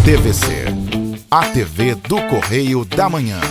TVC, a TV do Correio da Manhã.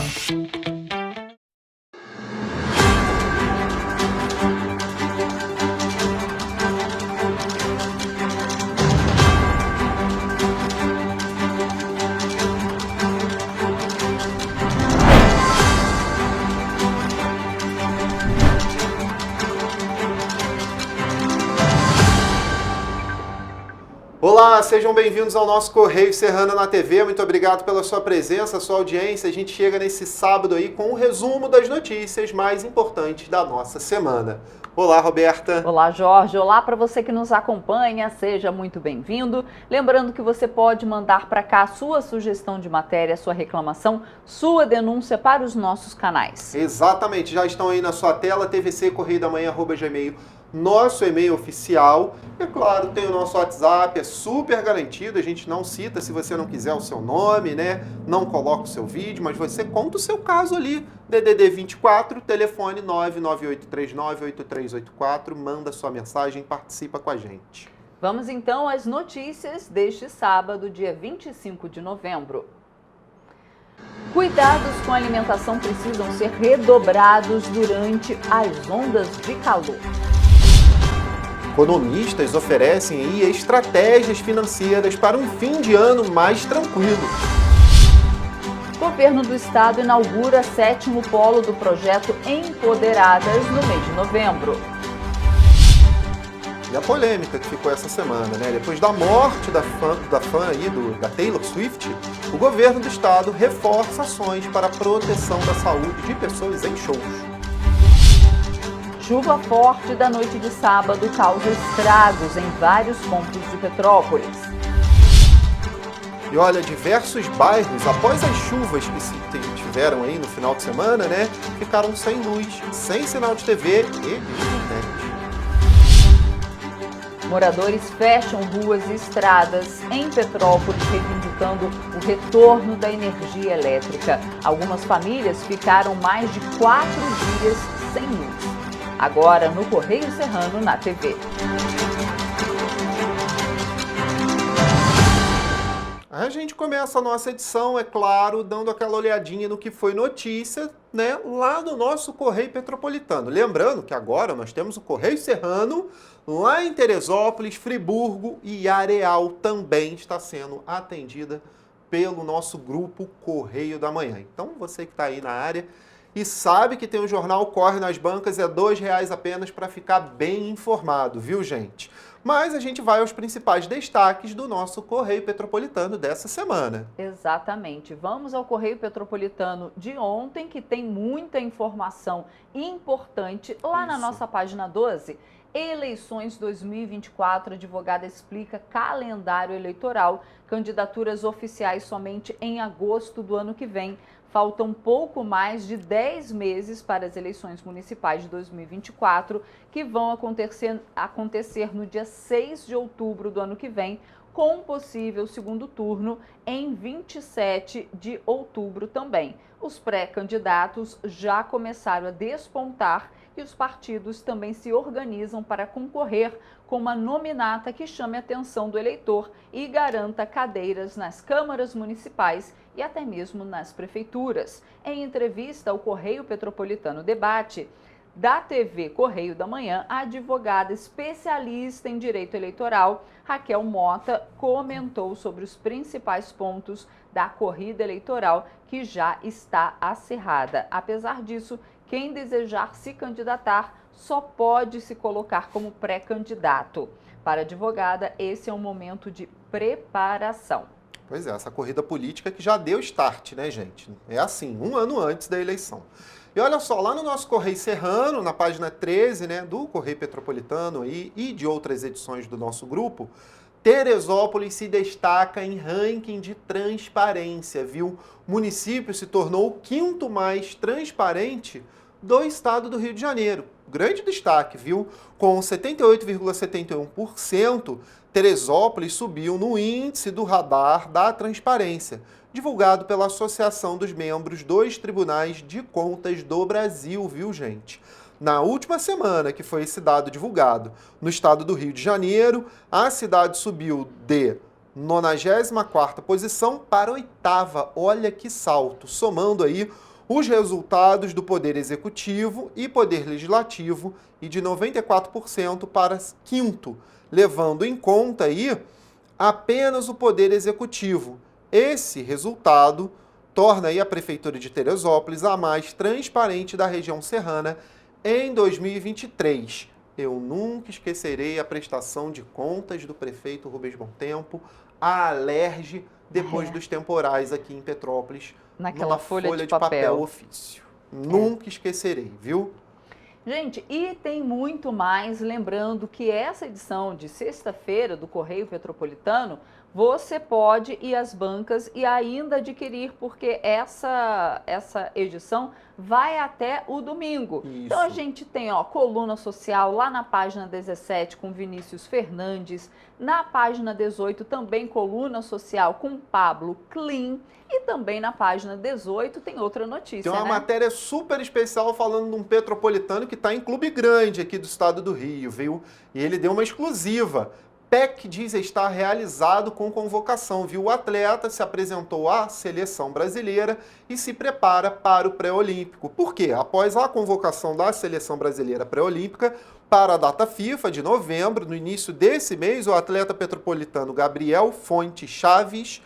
Olá, sejam bem-vindos ao nosso Correio Serrana na TV. Muito obrigado pela sua presença, sua audiência. A gente chega nesse sábado aí com um resumo das notícias mais importantes da nossa semana. Olá, Roberta. Olá, Jorge. Olá para você que nos acompanha. Seja muito bem-vindo. Lembrando que você pode mandar para cá a sua sugestão de matéria, sua reclamação, sua denúncia para os nossos canais. Exatamente. Já estão aí na sua tela, tvccorreiodamanhã@gmail. Nosso e-mail oficial. É claro, tem o nosso WhatsApp, é super garantido, a gente não cita se você não quiser o seu nome, né? Não coloca o seu vídeo, mas você conta o seu caso ali. DDD 24, telefone 998398384, manda sua mensagem, participa com a gente. Vamos então às notícias deste sábado, dia 25 de novembro. Cuidados com a alimentação precisam ser redobrados durante as ondas de calor. Economistas oferecem aí estratégias financeiras para um fim de ano mais tranquilo. O governo do estado inaugura 7º polo do projeto Empoderadas no mês de novembro. E a polêmica que ficou essa semana, né? Depois da morte da fã aí, da Taylor Swift, o governo do estado reforça ações para a proteção da saúde de pessoas em shows. Chuva forte da noite de sábado causa estragos em vários pontos de Petrópolis. E olha, diversos bairros, após as chuvas que se tiveram aí no final de semana, né, ficaram sem luz, sem sinal de TV e internet. Moradores fecham ruas e estradas em Petrópolis, reivindicando o retorno da energia elétrica. Algumas famílias ficaram mais de 4 dias sem luz. Agora no Correio Serrano na TV. A gente começa a nossa edição, é claro, dando aquela olhadinha no que foi notícia, né, lá no nosso Correio Petropolitano. Lembrando que agora nós temos o Correio Serrano lá em Teresópolis, Friburgo e Areal também está sendo atendida pelo nosso grupo Correio da Manhã. Então você que está aí na área e sabe que tem um jornal Corre nas Bancas, é R$2 apenas para ficar bem informado, viu, gente? Mas a gente vai aos principais destaques do nosso Correio Petropolitano dessa semana. Exatamente. Vamos ao Correio Petropolitano de ontem, que tem muita informação importante lá na nossa página 12. Eleições 2024, a advogada explica calendário eleitoral, candidaturas oficiais somente em agosto do ano que vem. Faltam pouco mais de 10 meses para as eleições municipais de 2024, que vão acontecer no dia 6 de outubro do ano que vem, com possível segundo turno em 27 de outubro também. Os pré-candidatos já começaram a despontar e os partidos também se organizam para concorrer com uma nominata que chame a atenção do eleitor e garanta cadeiras nas câmaras municipais e até mesmo nas prefeituras. Em entrevista ao Correio Petropolitano Debate, da TV Correio da Manhã, a advogada especialista em direito eleitoral, Raquel Mota, comentou sobre os principais pontos da corrida eleitoral que já está acirrada. Apesar disso, quem desejar se candidatar só pode se colocar como pré-candidato. Para a advogada, esse é um momento de preparação. Pois é, essa corrida política que já deu start, né, gente? É assim, um ano antes da eleição. E olha só, lá no nosso Correio Serrano, na página 13, né, do Correio Petropolitano aí, e de outras edições do nosso grupo, Teresópolis se destaca em ranking de transparência, viu? O município se tornou o 5º mais transparente do estado do Rio de Janeiro. Grande destaque, viu? Com 78,71%, Teresópolis subiu no índice do radar da transparência, divulgado pela Associação dos Membros dos Tribunais de Contas do Brasil, viu, gente? Na última semana, que foi esse dado divulgado, no estado do Rio de Janeiro, a cidade subiu de 94ª posição para a 8ª. Olha que salto, somando aí os resultados do Poder Executivo e Poder Legislativo e de 94% para 5º, levando em conta aí apenas o Poder Executivo. Esse resultado torna aí a Prefeitura de Teresópolis a mais transparente da região serrana em 2023. Eu nunca esquecerei a prestação de contas do prefeito Rubens Bom Tempo, a Alerj, depois dos temporais aqui em Petrópolis, naquela folha de papel ofício. Nunca esquecerei, viu? Gente, e tem muito mais, lembrando que essa edição de sexta-feira do Correio Petropolitano, você pode ir às bancas e ainda adquirir, porque essa edição vai até o domingo. Isso. Então a gente tem, coluna social lá na página 17 com Vinícius Fernandes, na página 18 também coluna social com Pablo Klim, e também na página 18 tem outra notícia, Tem uma matéria super especial falando de um petropolitano que está em clube grande aqui do estado do Rio, viu? E ele deu uma exclusiva. PEC diz estar realizado com convocação, viu? O atleta se apresentou à seleção brasileira e se prepara para o pré-olímpico. Por quê? Após a convocação da seleção brasileira pré-olímpica para a data FIFA de novembro, no início desse mês, o atleta petropolitano Gabriel Fonte Chaves,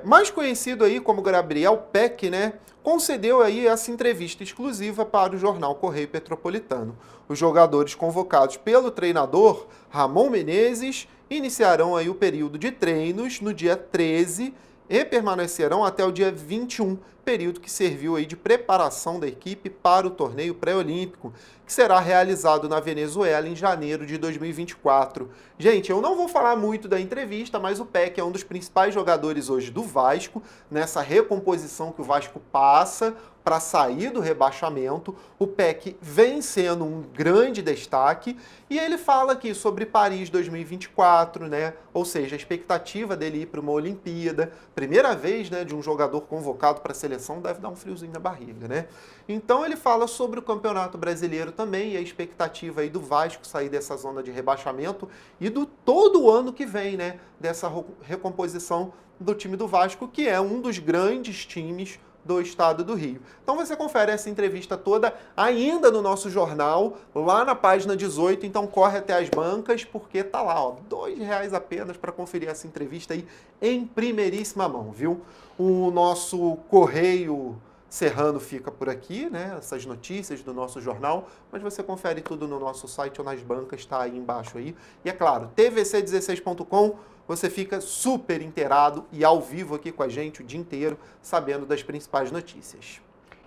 mais conhecido aí como Gabriel Peck, né, concedeu aí essa entrevista exclusiva para o jornal Correio Petropolitano. Os jogadores convocados pelo treinador Ramon Menezes iniciarão aí o período de treinos no dia 13 e permanecerão até o dia 21, período que serviu aí de preparação da equipe para o torneio pré-olímpico, que será realizado na Venezuela em janeiro de 2024. Gente, eu não vou falar muito da entrevista, mas o Peck é um dos principais jogadores hoje do Vasco, nessa recomposição que o Vasco passa para sair do rebaixamento. O Peck vem sendo um grande destaque e ele fala aqui sobre Paris 2024, né? Ou seja, a expectativa dele ir para uma Olimpíada, primeira vez, né, de um jogador convocado para a seleção, deve dar um friozinho na barriga, né? Então ele fala sobre o Campeonato Brasileiro também e a expectativa aí do Vasco sair dessa zona de rebaixamento e do todo o ano que vem, né, dessa recomposição do time do Vasco, que é um dos grandes times do estado do Rio. Então você confere essa entrevista toda ainda no nosso jornal, lá na página 18, então corre até as bancas, porque tá lá, R$2 apenas para conferir essa entrevista aí em primeiríssima mão, viu? O nosso Correio Serrano fica por aqui, né? Essas notícias do nosso jornal, mas você confere tudo no nosso site ou nas bancas, tá aí embaixo aí. E é claro, tvc16.com, você fica super inteirado e ao vivo aqui com a gente o dia inteiro, sabendo das principais notícias.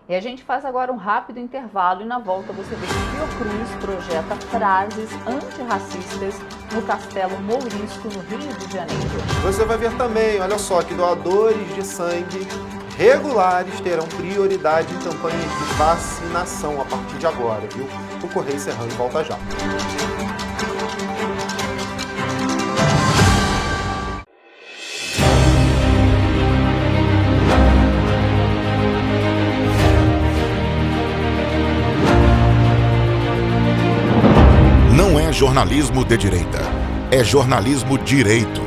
E a gente faz agora um rápido intervalo e na volta você vê que Fiocruz projeta frases antirracistas no Castelo Mourisco, no Rio de Janeiro. Você vai ver também, olha só, que doadores de sangue regulares terão prioridade em campanhas de vacinação a partir de agora, viu? O Correio Serrano volta já. Não é jornalismo de direita, é jornalismo direito.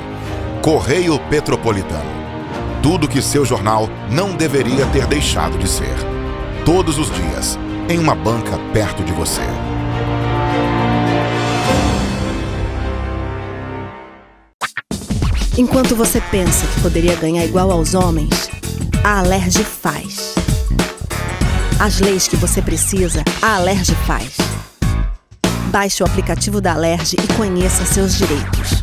Correio Petropolitano. Tudo que seu jornal não deveria ter deixado de ser. Todos os dias, em uma banca perto de você. Enquanto você pensa que poderia ganhar igual aos homens, a Alerj faz. As leis que você precisa, a Alerj faz. Baixe o aplicativo da Alerj e conheça seus direitos.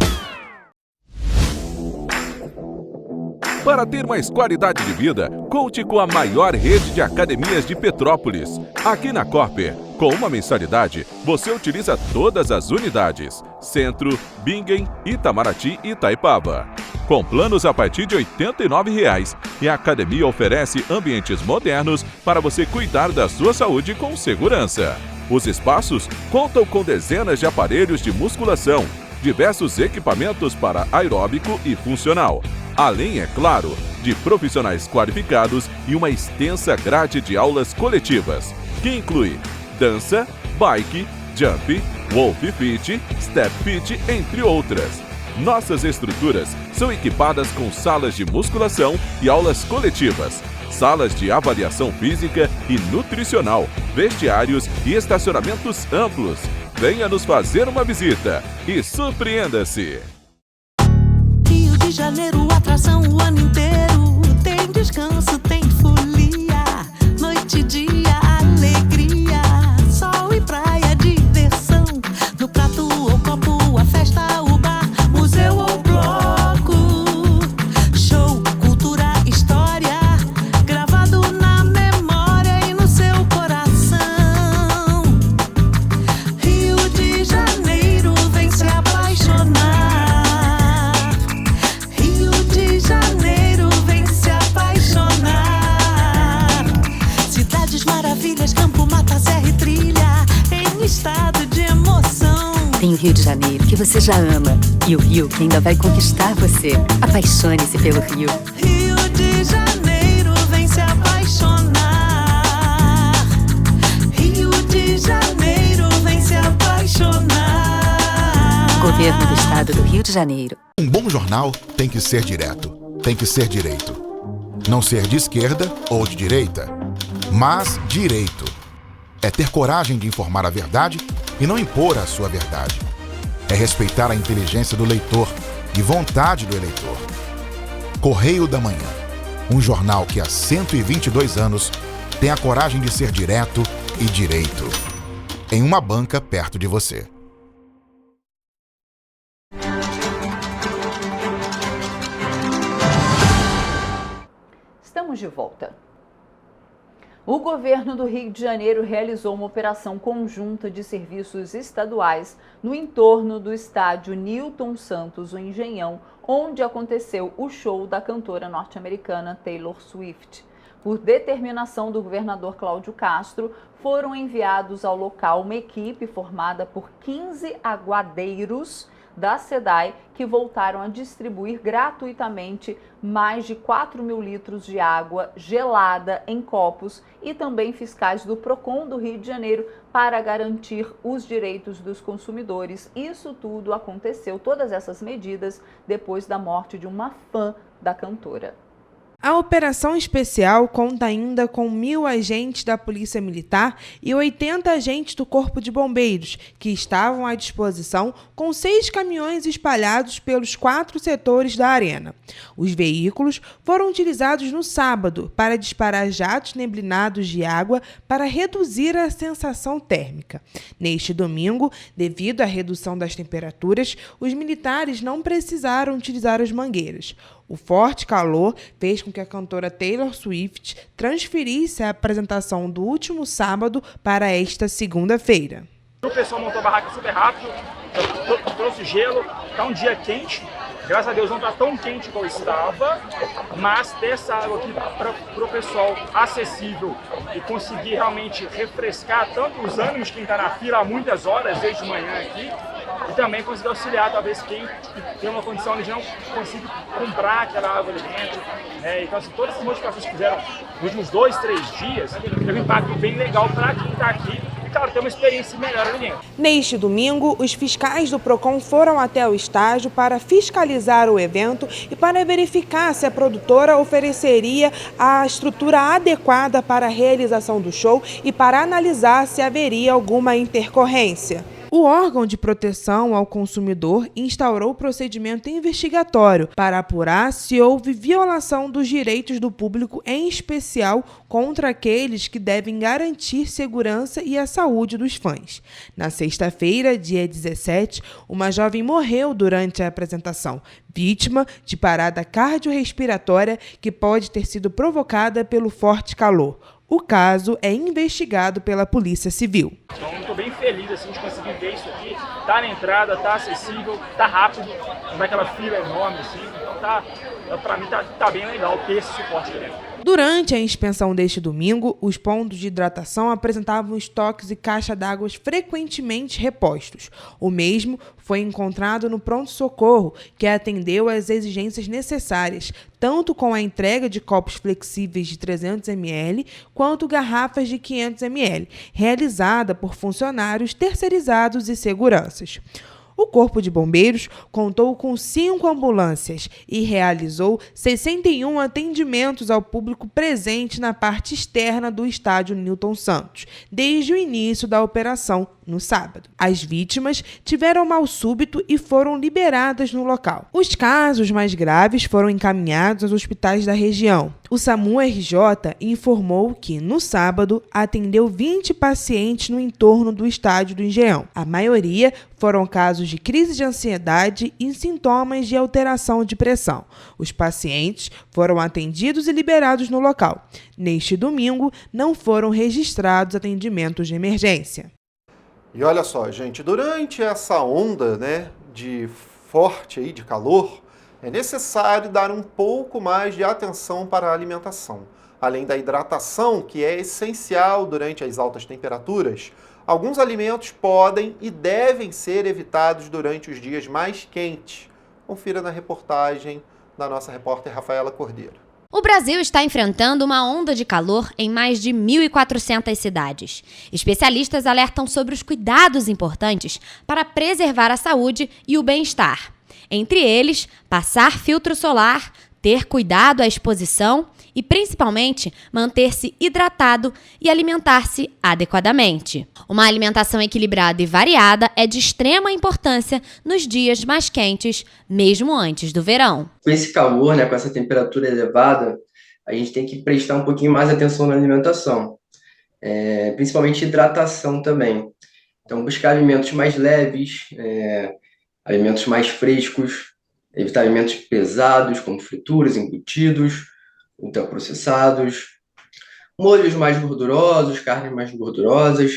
Para ter mais qualidade de vida, conte com a maior rede de academias de Petrópolis. Aqui na Corper, com uma mensalidade, você utiliza todas as unidades: Centro, Bingen, Itamaraty e Itaipava. Com planos a partir de R$ 89,00, e a academia oferece ambientes modernos para você cuidar da sua saúde com segurança. Os espaços contam com dezenas de aparelhos de musculação, diversos equipamentos para aeróbico e funcional, além, é claro, de profissionais qualificados e uma extensa grade de aulas coletivas, que inclui dança, bike, jump, wolf fit, step fit, entre outras. Nossas estruturas são equipadas com salas de musculação e aulas coletivas, salas de avaliação física e nutricional, vestiários e estacionamentos amplos. Venha nos fazer uma visita e surpreenda-se! Rio de Janeiro, atração o ano inteiro. Tem descanso, tem folia, noite e dia, alegria, sol e praia, diversão. No prato ou copo, a festa, o bar, museu ou bloco. Show, cultura, história, gravado na memória e no seu coração. Rio de Janeiro, vem se apaixonar. Rio de Janeiro, vem se apaixonar. Cidades maravilhas, campo, mata, serra e trilha, em estado de emoção. Tem o Rio de Janeiro, que você já ama, e o Rio, que ainda vai conquistar você. Apaixone-se pelo Rio. Rio de Janeiro, vem se apaixonar. Rio de Janeiro, vem se apaixonar. Governo do Estado do Rio de Janeiro. Um bom jornal tem que ser direto, tem que ser direito. Não ser de esquerda ou de direita, mas direito. É ter coragem de informar a verdade e não impor a sua verdade. É respeitar a inteligência do leitor e vontade do eleitor. Correio da Manhã, um jornal que há 122 anos tem a coragem de ser direto e direito. Em uma banca perto de você. Estamos de volta. O governo do Rio de Janeiro realizou uma operação conjunta de serviços estaduais no entorno do estádio Newton Santos, o Engenhão, onde aconteceu o show da cantora norte-americana Taylor Swift. Por determinação do governador Cláudio Castro, foram enviados ao local uma equipe formada por 15 aguadeiros da SEDAI, que voltaram a distribuir gratuitamente mais de 4.000 litros de água gelada em copos, e também fiscais do PROCON do Rio de Janeiro para garantir os direitos dos consumidores. Isso tudo aconteceu, todas essas medidas, depois da morte de uma fã da cantora. A operação especial conta ainda com 1.000 agentes da Polícia Militar e 80 agentes do Corpo de Bombeiros, que estavam à disposição com 6 caminhões espalhados pelos 4 setores da arena. Os veículos foram utilizados no sábado para disparar jatos neblinados de água para reduzir a sensação térmica. Neste domingo, devido à redução das temperaturas, os militares não precisaram utilizar as mangueiras. O forte calor fez com que a cantora Taylor Swift transferisse a apresentação do último sábado para esta segunda-feira. O pessoal montou a barraca super rápido, trouxe gelo, está um dia quente, graças a Deus não está tão quente como estava, mas ter essa água aqui para o pessoal acessível e conseguir realmente refrescar tanto os ânimos de quem está na fila há muitas horas, desde de manhã aqui, e também conseguir auxiliar talvez quem tem uma condição ali de não consiga comprar aquela água ali dentro. Então, assim, todas essas modificações que fizeram nos últimos 2, 3 dias, teve um impacto bem legal para quem está aqui. Claro, ter uma experiência melhor ali dentro. Neste domingo, os fiscais do PROCON foram até o estádio para fiscalizar o evento e para verificar se a produtora ofereceria a estrutura adequada para a realização do show e para analisar se haveria alguma intercorrência. O órgão de proteção ao consumidor instaurou o procedimento investigatório para apurar se houve violação dos direitos do público, em especial contra aqueles que devem garantir segurança e a saúde dos fãs. Na sexta-feira, dia 17, uma jovem morreu durante a apresentação, vítima de parada cardiorrespiratória que pode ter sido provocada pelo forte calor. O caso é investigado pela Polícia Civil. Então, estou bem feliz assim, de conseguir ver isso aqui. Tá na entrada, tá acessível, tá rápido, não vai aquela fila enorme assim. Então, para mim, tá bem legal ter esse suporte aqui dentro. Durante a inspeção deste domingo, os pontos de hidratação apresentavam estoques e caixa d'água frequentemente repostos. O mesmo foi encontrado no pronto-socorro, que atendeu às exigências necessárias, tanto com a entrega de copos flexíveis de 300 ml, quanto garrafas de 500 ml, realizada por funcionários terceirizados e seguranças. O Corpo de Bombeiros contou com 5 ambulâncias e realizou 61 atendimentos ao público presente na parte externa do estádio Nilton Santos, desde o início da operação no sábado. As vítimas tiveram mal súbito e foram liberadas no local. Os casos mais graves foram encaminhados aos hospitais da região. O SAMU-RJ informou que, no sábado, atendeu 20 pacientes no entorno do estádio do Engenhão. A maioria foram casos de crise de ansiedade e sintomas de alteração de pressão. Os pacientes foram atendidos e liberados no local. Neste domingo, não foram registrados atendimentos de emergência. E olha só, gente, durante essa onda, de forte aí, de calor, é necessário dar um pouco mais de atenção para a alimentação. Além da hidratação, que é essencial durante as altas temperaturas, alguns alimentos podem e devem ser evitados durante os dias mais quentes. Confira na reportagem da nossa repórter Rafaela Cordeiro. O Brasil está enfrentando uma onda de calor em mais de 1.400 cidades. Especialistas alertam sobre os cuidados importantes para preservar a saúde e o bem-estar. Entre eles, passar filtro solar, ter cuidado à exposição e, principalmente, manter-se hidratado e alimentar-se adequadamente. Uma alimentação equilibrada e variada é de extrema importância nos dias mais quentes, mesmo antes do verão. Com esse calor, com essa temperatura elevada, a gente tem que prestar um pouquinho mais atenção na alimentação, principalmente hidratação também. Então, buscar alimentos mais leves, alimentos mais frescos, evitar alimentos pesados, como frituras, embutidos, ultraprocessados, molhos mais gordurosos, carnes mais gordurosas.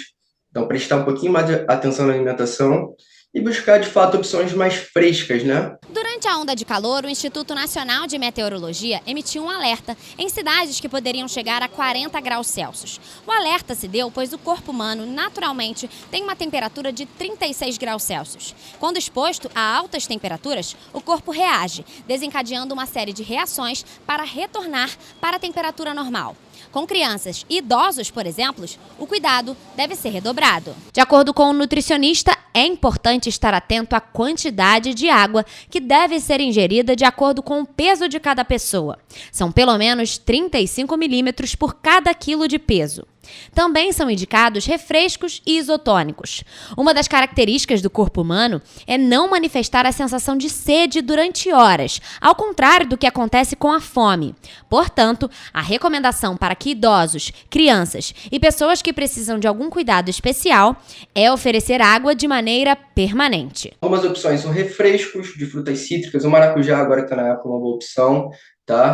Então, prestar um pouquinho mais de atenção na alimentação e buscar, de fato, opções mais frescas, Durante a onda de calor, o Instituto Nacional de Meteorologia emitiu um alerta em cidades que poderiam chegar a 40 graus Celsius. O alerta se deu pois o corpo humano, naturalmente, tem uma temperatura de 36 graus Celsius. Quando exposto a altas temperaturas, o corpo reage, desencadeando uma série de reações para retornar para a temperatura normal. Com crianças e idosos, por exemplo, o cuidado deve ser redobrado. De acordo com o nutricionista, é importante estar atento à quantidade de água que deve ser ingerida de acordo com o peso de cada pessoa. São pelo menos 35 milímetros por cada quilo de peso. Também são indicados refrescos e isotônicos. Uma das características do corpo humano é não manifestar a sensação de sede durante horas, ao contrário do que acontece com a fome. Portanto, a recomendação para que idosos, crianças e pessoas que precisam de algum cuidado especial é oferecer água de maneira permanente. Algumas opções são refrescos de frutas cítricas, o maracujá agora que está na época é uma boa opção.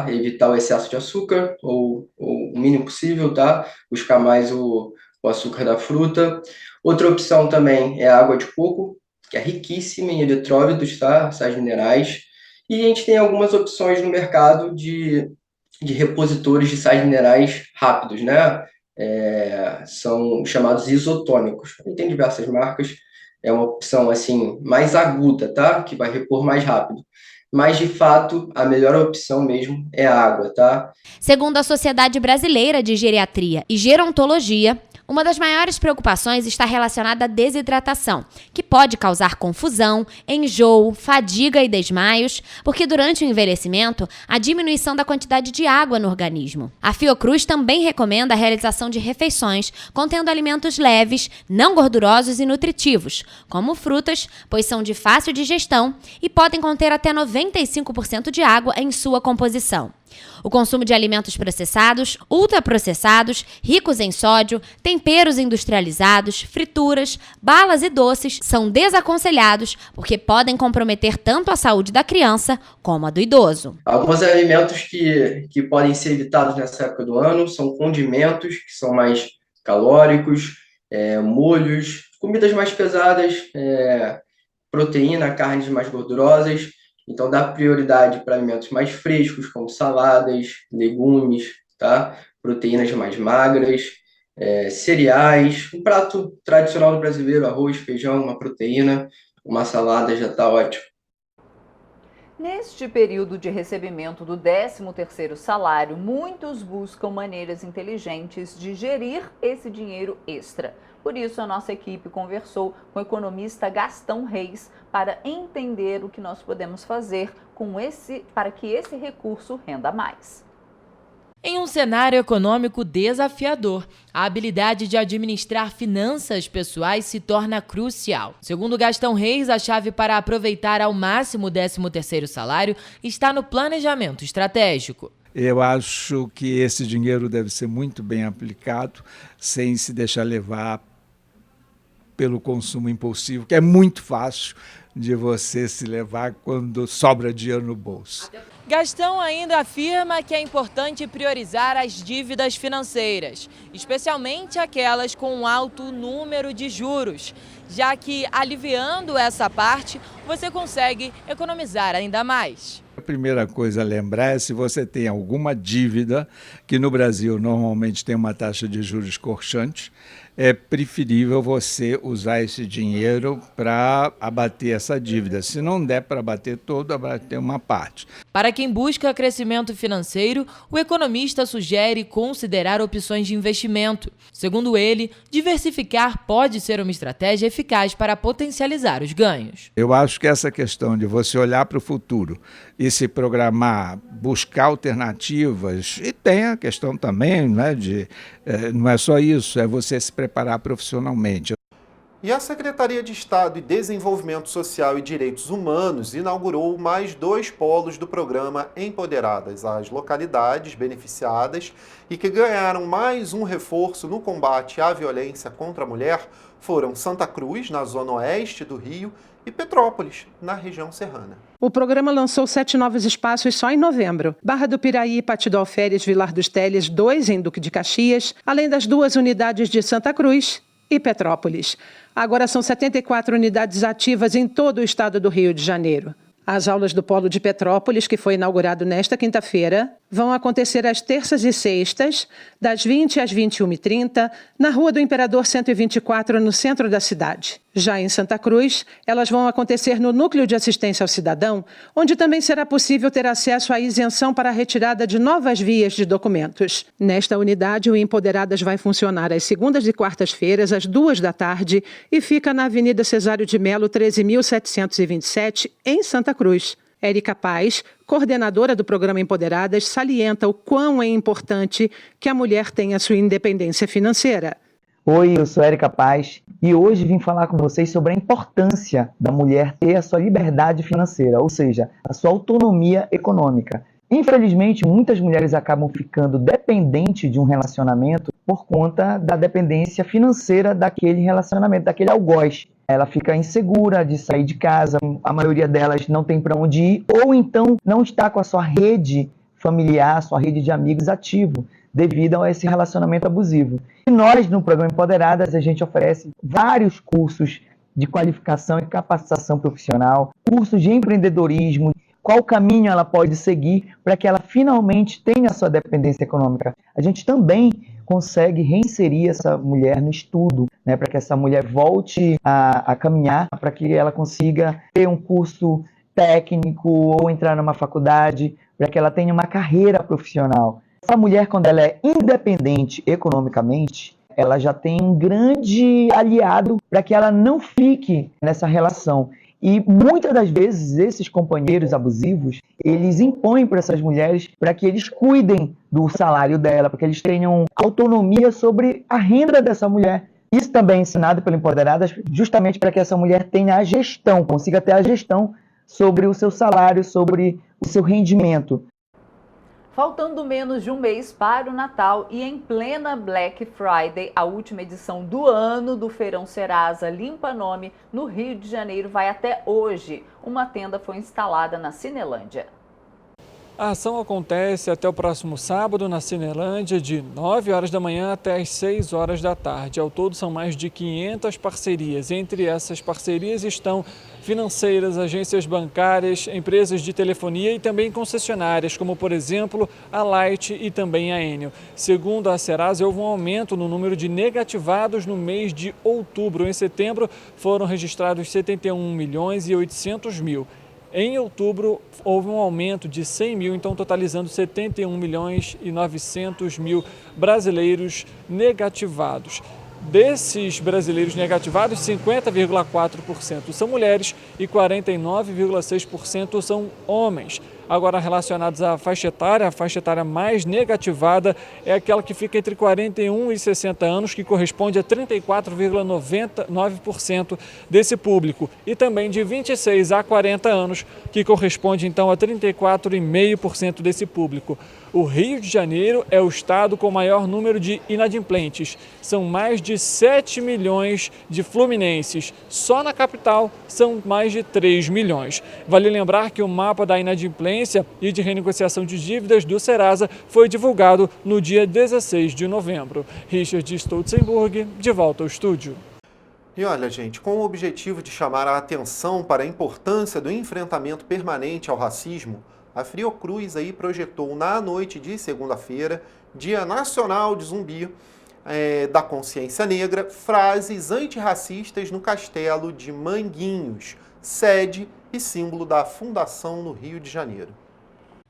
Evitar o excesso de açúcar, ou o mínimo possível, buscar mais o açúcar da fruta. Outra opção também é a água de coco, que é riquíssima em eletrólitos, sais minerais. E a gente tem algumas opções no mercado de repositores de sais minerais rápidos, são chamados isotônicos. E tem diversas marcas, é uma opção assim mais aguda, que vai repor mais rápido. Mas, de fato, a melhor opção mesmo é a água, Segundo a Sociedade Brasileira de Geriatria e Gerontologia, uma das maiores preocupações está relacionada à desidratação, que pode causar confusão, enjoo, fadiga e desmaios, porque durante o envelhecimento, há diminuição da quantidade de água no organismo. A Fiocruz também recomenda a realização de refeições contendo alimentos leves, não gordurosos e nutritivos, como frutas, pois são de fácil digestão e podem conter até 95% de água em sua composição. O consumo de alimentos processados, ultraprocessados, ricos em sódio, temperos industrializados, frituras, balas e doces são desaconselhados porque podem comprometer tanto a saúde da criança como a do idoso. Alguns alimentos que podem ser evitados nessa época do ano são condimentos, que são mais calóricos, molhos, comidas mais pesadas, proteína, carnes mais gordurosas. Então, dá prioridade para alimentos mais frescos, como saladas, legumes, proteínas mais magras, cereais. Um prato tradicional do brasileiro, arroz, feijão, uma proteína, uma salada já está ótimo. Neste período de recebimento do 13º salário, muitos buscam maneiras inteligentes de gerir esse dinheiro extra. Por isso, a nossa equipe conversou com o economista Gastão Reis para entender o que nós podemos fazer para que esse recurso renda mais. Em um cenário econômico desafiador, a habilidade de administrar finanças pessoais se torna crucial. Segundo Gastão Reis, a chave para aproveitar ao máximo o 13º salário está no planejamento estratégico. Eu acho que esse dinheiro deve ser muito bem aplicado, sem se deixar levar pelo consumo impulsivo, que é muito fácil de você se levar quando sobra dinheiro no bolso. Gastão ainda afirma que é importante priorizar as dívidas financeiras, especialmente aquelas com um alto número de juros, já que aliviando essa parte, você consegue economizar ainda mais. A primeira coisa a lembrar é se você tem alguma dívida, que no Brasil normalmente tem uma taxa de juros escorchante, é preferível você usar esse dinheiro para abater essa dívida. Se não der para abater todo, abater uma parte. Para quem busca crescimento financeiro, o economista sugere considerar opções de investimento. Segundo ele, diversificar pode ser uma estratégia eficaz para potencializar os ganhos. Eu acho que essa questão de você olhar para o futuro e se programar, buscar alternativas, e tem a questão também, né, não é só isso, é você se preparar profissionalmente. E a Secretaria de Estado de Desenvolvimento Social e Direitos Humanos inaugurou mais 2 polos do programa Empoderadas. As localidades beneficiadas e que ganharam mais um reforço no combate à violência contra a mulher foram Santa Cruz, na zona oeste do Rio, e Petrópolis, na região serrana. O programa lançou 7 novos espaços só em novembro. Barra do Piraí, Pati do Alferes, Vilar dos Teles, 2 em Duque de Caxias, além das 2 unidades de Santa Cruz e Petrópolis. Agora são 74 unidades ativas em todo o estado do Rio de Janeiro. As aulas do Polo de Petrópolis, que foi inaugurado nesta quinta-feira, vão acontecer às terças e sextas, das 20 às 21h30, na Rua do Imperador 124, no centro da cidade. Já em Santa Cruz, elas vão acontecer no Núcleo de Assistência ao Cidadão, onde também será possível ter acesso à isenção para a retirada de novas vias de documentos. Nesta unidade, o Empoderadas vai funcionar às segundas e quartas-feiras, às 14h, e fica na Avenida Cesário de Melo, 13.727, em Santa Cruz. Érica Paz, coordenadora do programa Empoderadas, salienta o quão é importante que a mulher tenha sua independência financeira. Oi, eu sou Érica Paz e hoje vim falar com vocês sobre a importância da mulher ter a sua liberdade financeira, ou seja, a sua autonomia econômica. Infelizmente, muitas mulheres acabam ficando dependentes de um relacionamento por conta da dependência financeira daquele relacionamento, daquele algoz. Ela fica insegura de sair de casa, a maioria delas não tem para onde ir, ou então não está com a sua rede familiar, sua rede de amigos ativo, devido a esse relacionamento abusivo. E nós, no programa Empoderadas, a gente oferece vários cursos de qualificação e capacitação profissional, cursos de empreendedorismo, qual caminho ela pode seguir para que ela finalmente tenha a sua dependência econômica. A gente também consegue reinserir essa mulher no estudo, né, para que essa mulher volte a caminhar, para que ela consiga ter um curso técnico ou entrar numa faculdade, para que ela tenha uma carreira profissional. Essa mulher, quando ela é independente economicamente, ela já tem um grande aliado para que ela não fique nessa relação. E muitas das vezes esses companheiros abusivos, eles impõem para essas mulheres para que eles cuidem do salário dela, para que eles tenham autonomia sobre a renda dessa mulher. Isso também é ensinado pelo Empoderadas, justamente para que essa mulher tenha a gestão, consiga ter a gestão sobre o seu salário, sobre o seu rendimento. Faltando menos de um mês para o Natal e em plena Black Friday, a última edição do ano do Feirão Serasa Limpa Nome, no Rio de Janeiro, vai até hoje. Uma tenda foi instalada na Cinelândia. A ação acontece até o próximo sábado na Cinelândia, de 9 horas da manhã até as 6 horas da tarde. Ao todo são mais de 500 parcerias. Entre essas parcerias estão financeiras, agências bancárias, empresas de telefonia e também concessionárias, como por exemplo a Light e também a Enel. Segundo a Serasa, houve um aumento no número de negativados no mês de outubro. Em setembro foram registrados 71.800.000. Em outubro, houve um aumento de 100 mil, então totalizando 71.900.000 brasileiros negativados. Desses brasileiros negativados, 50,4% são mulheres e 49,6% são homens. Agora, relacionados à faixa etária mais negativada é aquela que fica entre 41 e 60 anos, que corresponde a 34,99% desse público. E também de 26 a 40 anos, que corresponde então a 34,5% desse público. O Rio de Janeiro é o estado com o maior número de inadimplentes. São mais de 7 milhões de fluminenses. Só na capital são mais de 3 milhões. Vale lembrar que o mapa da inadimplência e de renegociação de dívidas do Serasa foi divulgado no dia 16 de novembro. Richard Stolzenburg, de volta ao estúdio. E olha, gente, com o objetivo de chamar a atenção para a importância do enfrentamento permanente ao racismo, a Fiocruz aí projetou na noite de segunda-feira, Dia Nacional de Zumbi da Consciência Negra, frases antirracistas no Castelo de Manguinhos, sede e símbolo da Fundação no Rio de Janeiro.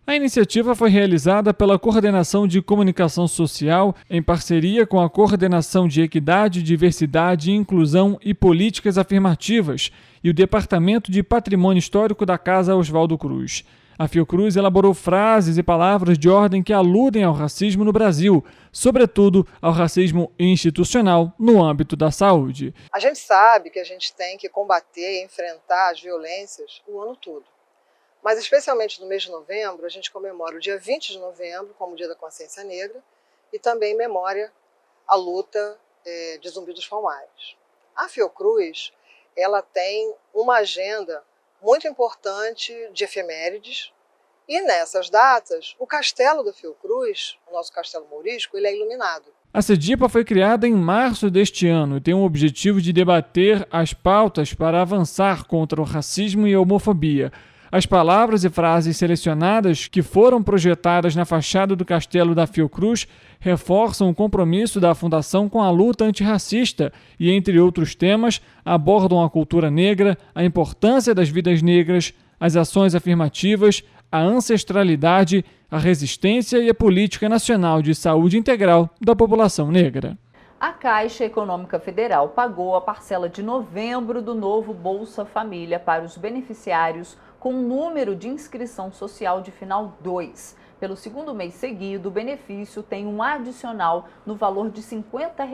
A iniciativa foi realizada pela Coordenação de Comunicação Social em parceria com a Coordenação de Equidade, Diversidade, Inclusão e Políticas Afirmativas e o Departamento de Patrimônio Histórico da Casa Oswaldo Cruz. A Fiocruz elaborou frases e palavras de ordem que aludem ao racismo no Brasil, sobretudo ao racismo institucional no âmbito da saúde. A gente sabe que a gente tem que combater e enfrentar as violências o ano todo. Mas especialmente no mês de novembro, a gente comemora o dia 20 de novembro como Dia da Consciência Negra e também memória à luta de Zumbi dos Palmares. A Fiocruz, ela tem uma agenda muito importante de efemérides e nessas datas o castelo da Fiocruz, o nosso castelo mourisco, ele é iluminado. A CEDIPA foi criada em março deste ano e tem o objetivo de debater as pautas para avançar contra o racismo e a homofobia. As palavras e frases selecionadas que foram projetadas na fachada do castelo da Fiocruz reforçam o compromisso da Fundação com a luta antirracista e, entre outros temas, abordam a cultura negra, a importância das vidas negras, as ações afirmativas, a ancestralidade, a resistência e a política nacional de saúde integral da população negra. A Caixa Econômica Federal pagou a parcela de novembro do novo Bolsa Família para os beneficiários com número de inscrição social de final 2. Pelo segundo mês seguido, o benefício tem um adicional no valor de R$ 50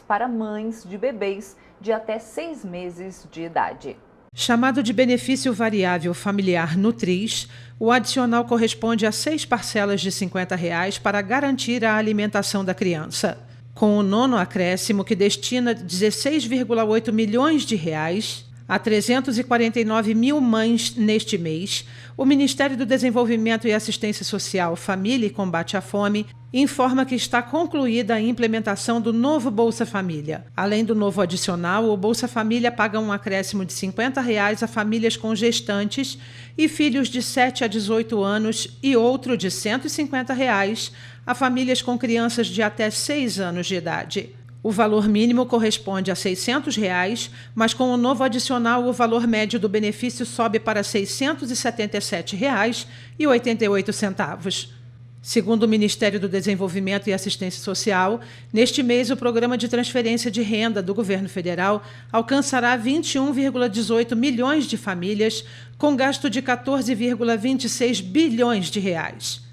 para mães de bebês de até 6 meses de idade. Chamado de benefício variável familiar Nutris, o adicional corresponde a 6 parcelas de R$ 50 para garantir a alimentação da criança. Com o nono acréscimo, que destina 16,8 milhões de reais a 349 mil mães neste mês, o Ministério do Desenvolvimento e Assistência Social, Família e Combate à Fome informa que está concluída a implementação do novo Bolsa Família. Além do novo adicional, o Bolsa Família paga um acréscimo de R$ 50 a famílias com gestantes e filhos de 7 a 18 anos e outro de R$ 150 a famílias com crianças de até 6 anos de idade. O valor mínimo corresponde a R$ 600, mas com o novo adicional o valor médio do benefício sobe para R$ 677,88. Segundo o Ministério do Desenvolvimento e Assistência Social, neste mês o programa de transferência de renda do governo federal alcançará 21,18 milhões de famílias, com gasto de 14,26 bilhões de reais.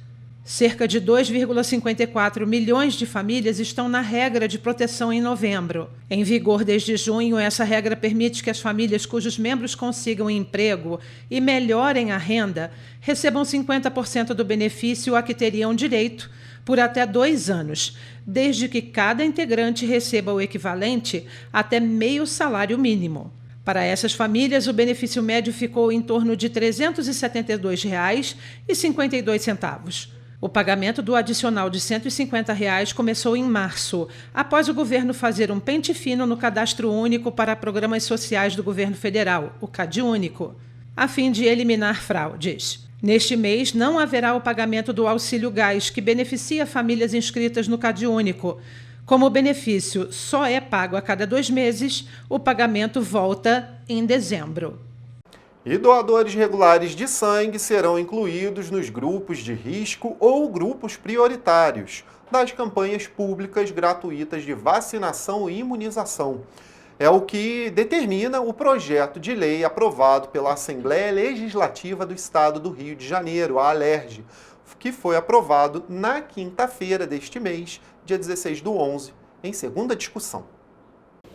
Cerca de 2,54 milhões de famílias estão na regra de proteção em novembro. Em vigor desde junho, essa regra permite que as famílias cujos membros consigam emprego e melhorem a renda recebam 50% do benefício a que teriam direito por até 2 anos, desde que cada integrante receba o equivalente até meio salário mínimo. Para essas famílias, o benefício médio ficou em torno de R$ 372,52. O pagamento do adicional de R$ 150 começou em março, após o governo fazer um pente fino no Cadastro Único para Programas Sociais do Governo Federal, o CadÚnico, a fim de eliminar fraudes. Neste mês, não haverá o pagamento do Auxílio Gás, que beneficia famílias inscritas no CadÚnico. Como o benefício só é pago a cada 2 meses, o pagamento volta em dezembro. E doadores regulares de sangue serão incluídos nos grupos de risco ou grupos prioritários das campanhas públicas gratuitas de vacinação e imunização. É o que determina o projeto de lei aprovado pela Assembleia Legislativa do Estado do Rio de Janeiro, a ALERJ, que foi aprovado na quinta-feira deste mês, dia 16/11, em segunda discussão.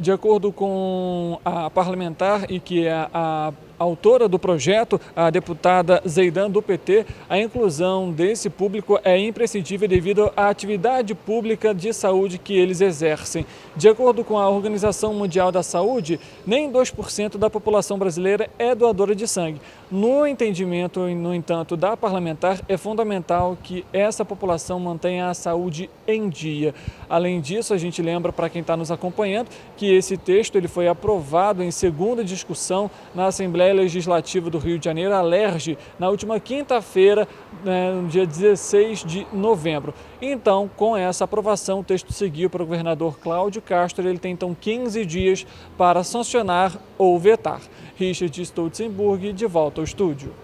De acordo com a parlamentar e que é a autora do projeto, a deputada Zeidan, do PT, a inclusão desse público é imprescindível devido à atividade pública de saúde que eles exercem. De acordo com a Organização Mundial da Saúde, nem 2% da população brasileira é doadora de sangue. No entendimento, no entanto, da parlamentar, é fundamental que essa população mantenha a saúde em dia. Além disso, a gente lembra para quem está nos acompanhando que esse texto ele foi aprovado em segunda discussão na Assembleia Legislativa do Rio de Janeiro, a ALERJ, na última quinta-feira, no dia 16 de novembro. Então, com essa aprovação, o texto seguiu para o governador Cláudio Castro. Ele tem então 15 dias para sancionar ou vetar. Richard Stolzenburg, de volta ao estúdio.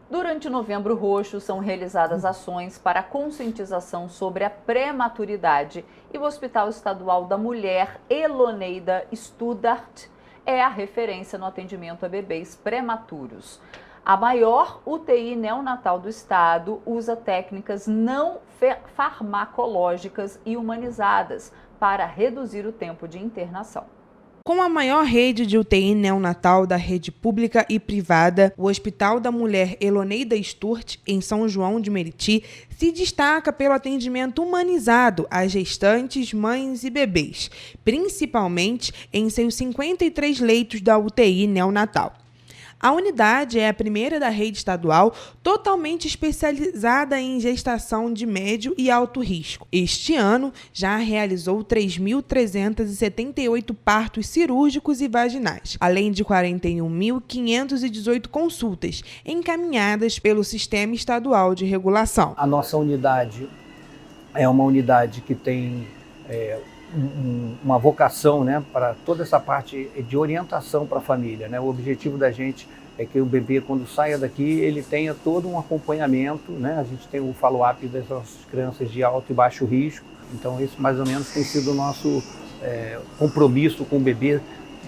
Durante o Novembro Roxo, são realizadas ações para conscientização sobre a prematuridade e o Hospital Estadual da Mulher Eloneida Studart é a referência no atendimento a bebês prematuros. A maior UTI neonatal do estado usa técnicas não farmacológicas e humanizadas para reduzir o tempo de internação. Com a maior rede de UTI neonatal da rede pública e privada, o Hospital da Mulher Eloneida Sturt, em São João de Meriti, se destaca pelo atendimento humanizado às gestantes, mães e bebês, principalmente em seus 53 leitos da UTI neonatal. A unidade é a primeira da rede estadual totalmente especializada em gestação de médio e alto risco. Este ano, já realizou 3.378 partos cirúrgicos e vaginais, além de 41.518 consultas encaminhadas pelo Sistema Estadual de Regulação. A nossa unidade é uma unidade que tem uma vocação, né, para toda essa parte de orientação para a família, né? O objetivo da gente é que o bebê, quando saia daqui, ele tenha todo um acompanhamento, né? A gente tem o follow-up das nossas crianças de alto e baixo risco, então esse mais ou menos tem sido o nosso compromisso com o bebê,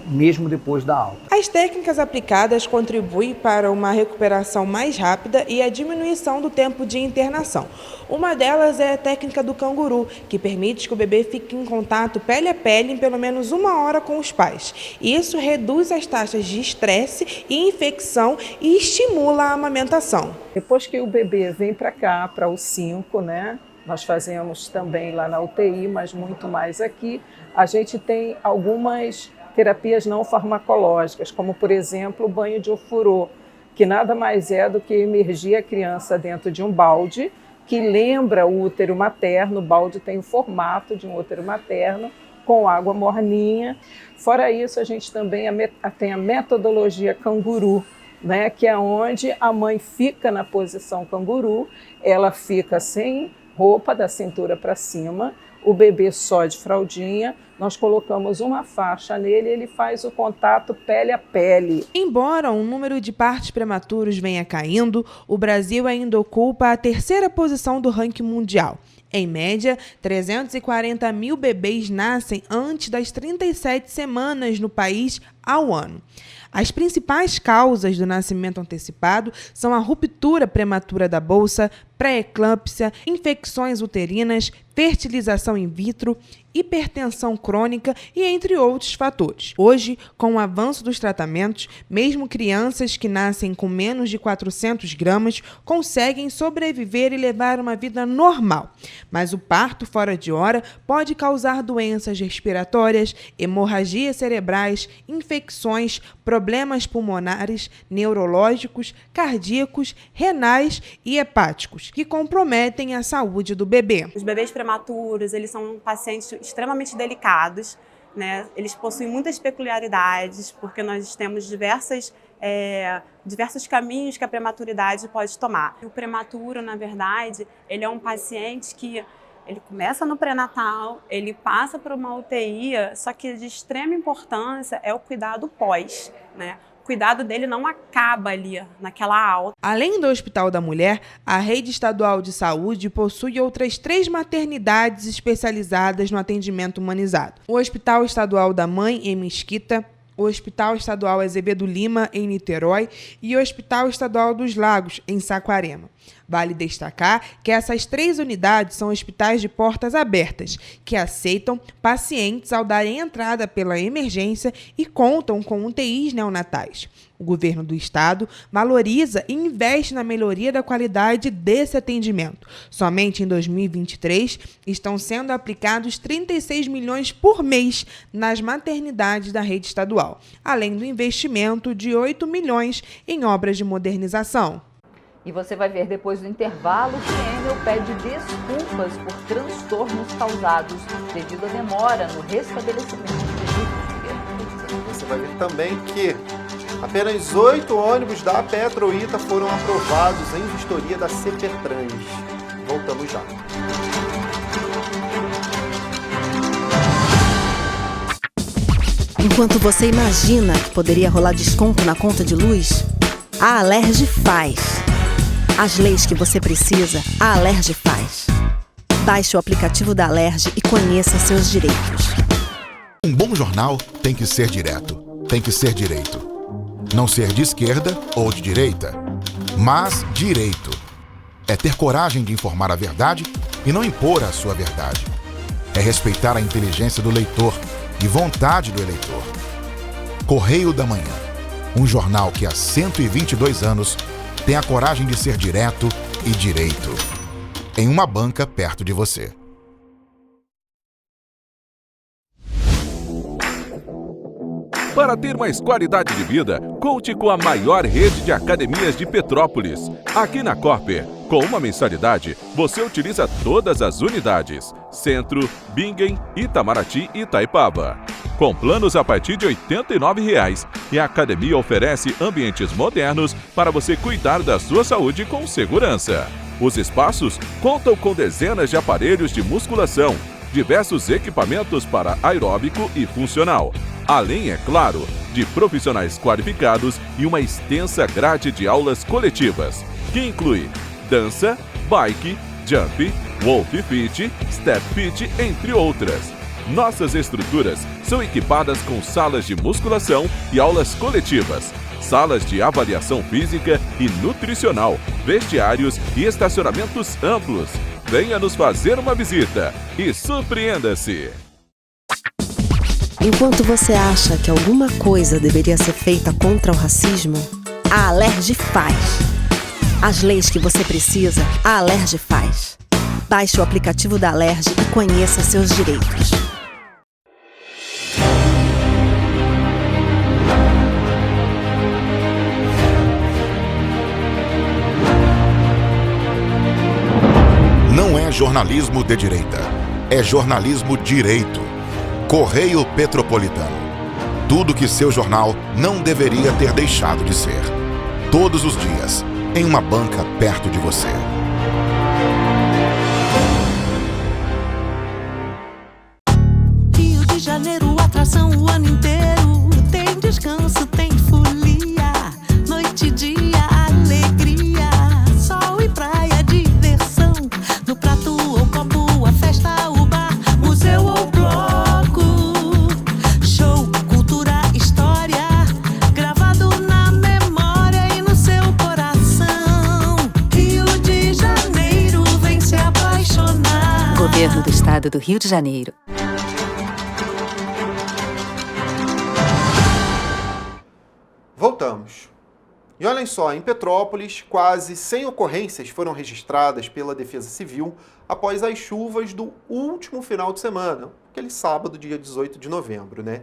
mesmo depois da alta. As técnicas aplicadas contribuem para uma recuperação mais rápida e a diminuição do tempo de internação. Uma delas é a técnica do canguru, que permite que o bebê fique em contato pele a pele em pelo menos 1 hora com os pais. Isso reduz as taxas de estresse e infecção e estimula a amamentação. Depois que o bebê vem para cá, para o 5, né? Nós fazemos também lá na UTI, mas muito mais aqui. A gente tem algumas terapias não farmacológicas, como, por exemplo, o banho de ofurô, que nada mais é do que imergir a criança dentro de um balde, que lembra o útero materno. O balde tem o formato de um útero materno, com água morninha. Fora isso, a gente também tem a metodologia canguru, né, que é onde a mãe fica na posição canguru, ela fica sem roupa, da cintura para cima, o bebê só de fraldinha, nós colocamos uma faixa nele e ele faz o contato pele a pele. Embora o número de partos prematuros venha caindo, o Brasil ainda ocupa a 3ª posição do ranking mundial. Em média, 340 mil bebês nascem antes das 37 semanas no país ao ano. As principais causas do nascimento antecipado são a ruptura prematura da bolsa, pré-eclâmpsia, infecções uterinas, fertilização in vitro, hipertensão crônica e entre outros fatores. Hoje, com o avanço dos tratamentos, mesmo crianças que nascem com menos de 400 gramas conseguem sobreviver e levar uma vida normal. Mas o parto fora de hora pode causar doenças respiratórias, hemorragias cerebrais, infecções, problemas pulmonares, neurológicos, cardíacos, renais e hepáticos, que comprometem a saúde do bebê. Os bebês prematuros, eles são pacientes extremamente delicados, né? Eles possuem muitas peculiaridades, porque nós temos diversos caminhos que a prematuridade pode tomar. O prematuro, na verdade, ele é um paciente que ele começa no pré-natal, ele passa por uma UTI, só que de extrema importância é o cuidado pós, né? cuidado dele não acaba ali naquela alta. Além do Hospital da Mulher, a Rede Estadual de Saúde possui outras 3 maternidades especializadas no atendimento humanizado. O Hospital Estadual da Mãe, em Mesquita, o Hospital Estadual Azevedo Lima, em Niterói, e o Hospital Estadual dos Lagos, em Saquarema. Vale destacar que essas 3 unidades são hospitais de portas abertas, que aceitam pacientes ao darem entrada pela emergência e contam com UTIs neonatais. O governo do estado valoriza e investe na melhoria da qualidade desse atendimento. Somente em 2023 estão sendo aplicados 36 milhões por mês nas maternidades da rede estadual, além do investimento de 8 milhões em obras de modernização. E você vai ver depois do intervalo que Enel pede desculpas por transtornos causados devido à demora no restabelecimento do Você vai ver também que apenas 8 ônibus da Petroita foram aprovados em vistoria da CPTrans. Voltamos já. Enquanto você imagina que poderia rolar desconto na conta de luz, a Alerj faz. As leis que você precisa, a Alerj faz. Baixe o aplicativo da Alerj e conheça seus direitos. Um bom jornal tem que ser direto, tem que ser direito. Não ser de esquerda ou de direita, mas direito. É ter coragem de informar a verdade e não impor a sua verdade. É respeitar a inteligência do leitor e vontade do eleitor. Correio da Manhã, um jornal que há 122 anos tem a coragem de ser direto e direito. Em uma banca perto de você. Para ter mais qualidade de vida, conte com a maior rede de academias de Petrópolis. Aqui na Cooper, com uma mensalidade, você utiliza todas as unidades: Centro, Bingen, Itamaraty e Itaipava. Com planos a partir de R$ 89,00, e a academia oferece ambientes modernos para você cuidar da sua saúde com segurança. Os espaços contam com dezenas de aparelhos de musculação, diversos equipamentos para aeróbico e funcional, além, é claro, de profissionais qualificados e uma extensa grade de aulas coletivas, que inclui dança, bike, jump, wolf fit, step fit, entre outras. Nossas estruturas são equipadas com salas de musculação e aulas coletivas, salas de avaliação física e nutricional, vestiários e estacionamentos amplos. Venha nos fazer uma visita e surpreenda-se! Enquanto você acha que alguma coisa deveria ser feita contra o racismo, a Alerj faz. As leis que você precisa, a Alerj faz. Baixe o aplicativo da Alerj e conheça seus direitos. Não é jornalismo de direita, é jornalismo direito. Correio Petropolitano. Tudo que seu jornal não deveria ter deixado de ser. Todos os dias, em uma banca perto de você. Rio de Janeiro, atração o ano inteiro. Tem descanso, tem folia. Noite e dia, alegria. Sol e praia, diversão. No prato ou copo, a festa, o bar, museu ou bloco. Show, cultura, história. Gravado na memória e no seu coração. Rio de Janeiro, vem se apaixonar. Governo do Estado do Rio de Janeiro. Voltamos. E olhem só, em Petrópolis, quase 100 ocorrências foram registradas pela Defesa Civil após as chuvas do último final de semana, aquele sábado, dia 18 de novembro, né?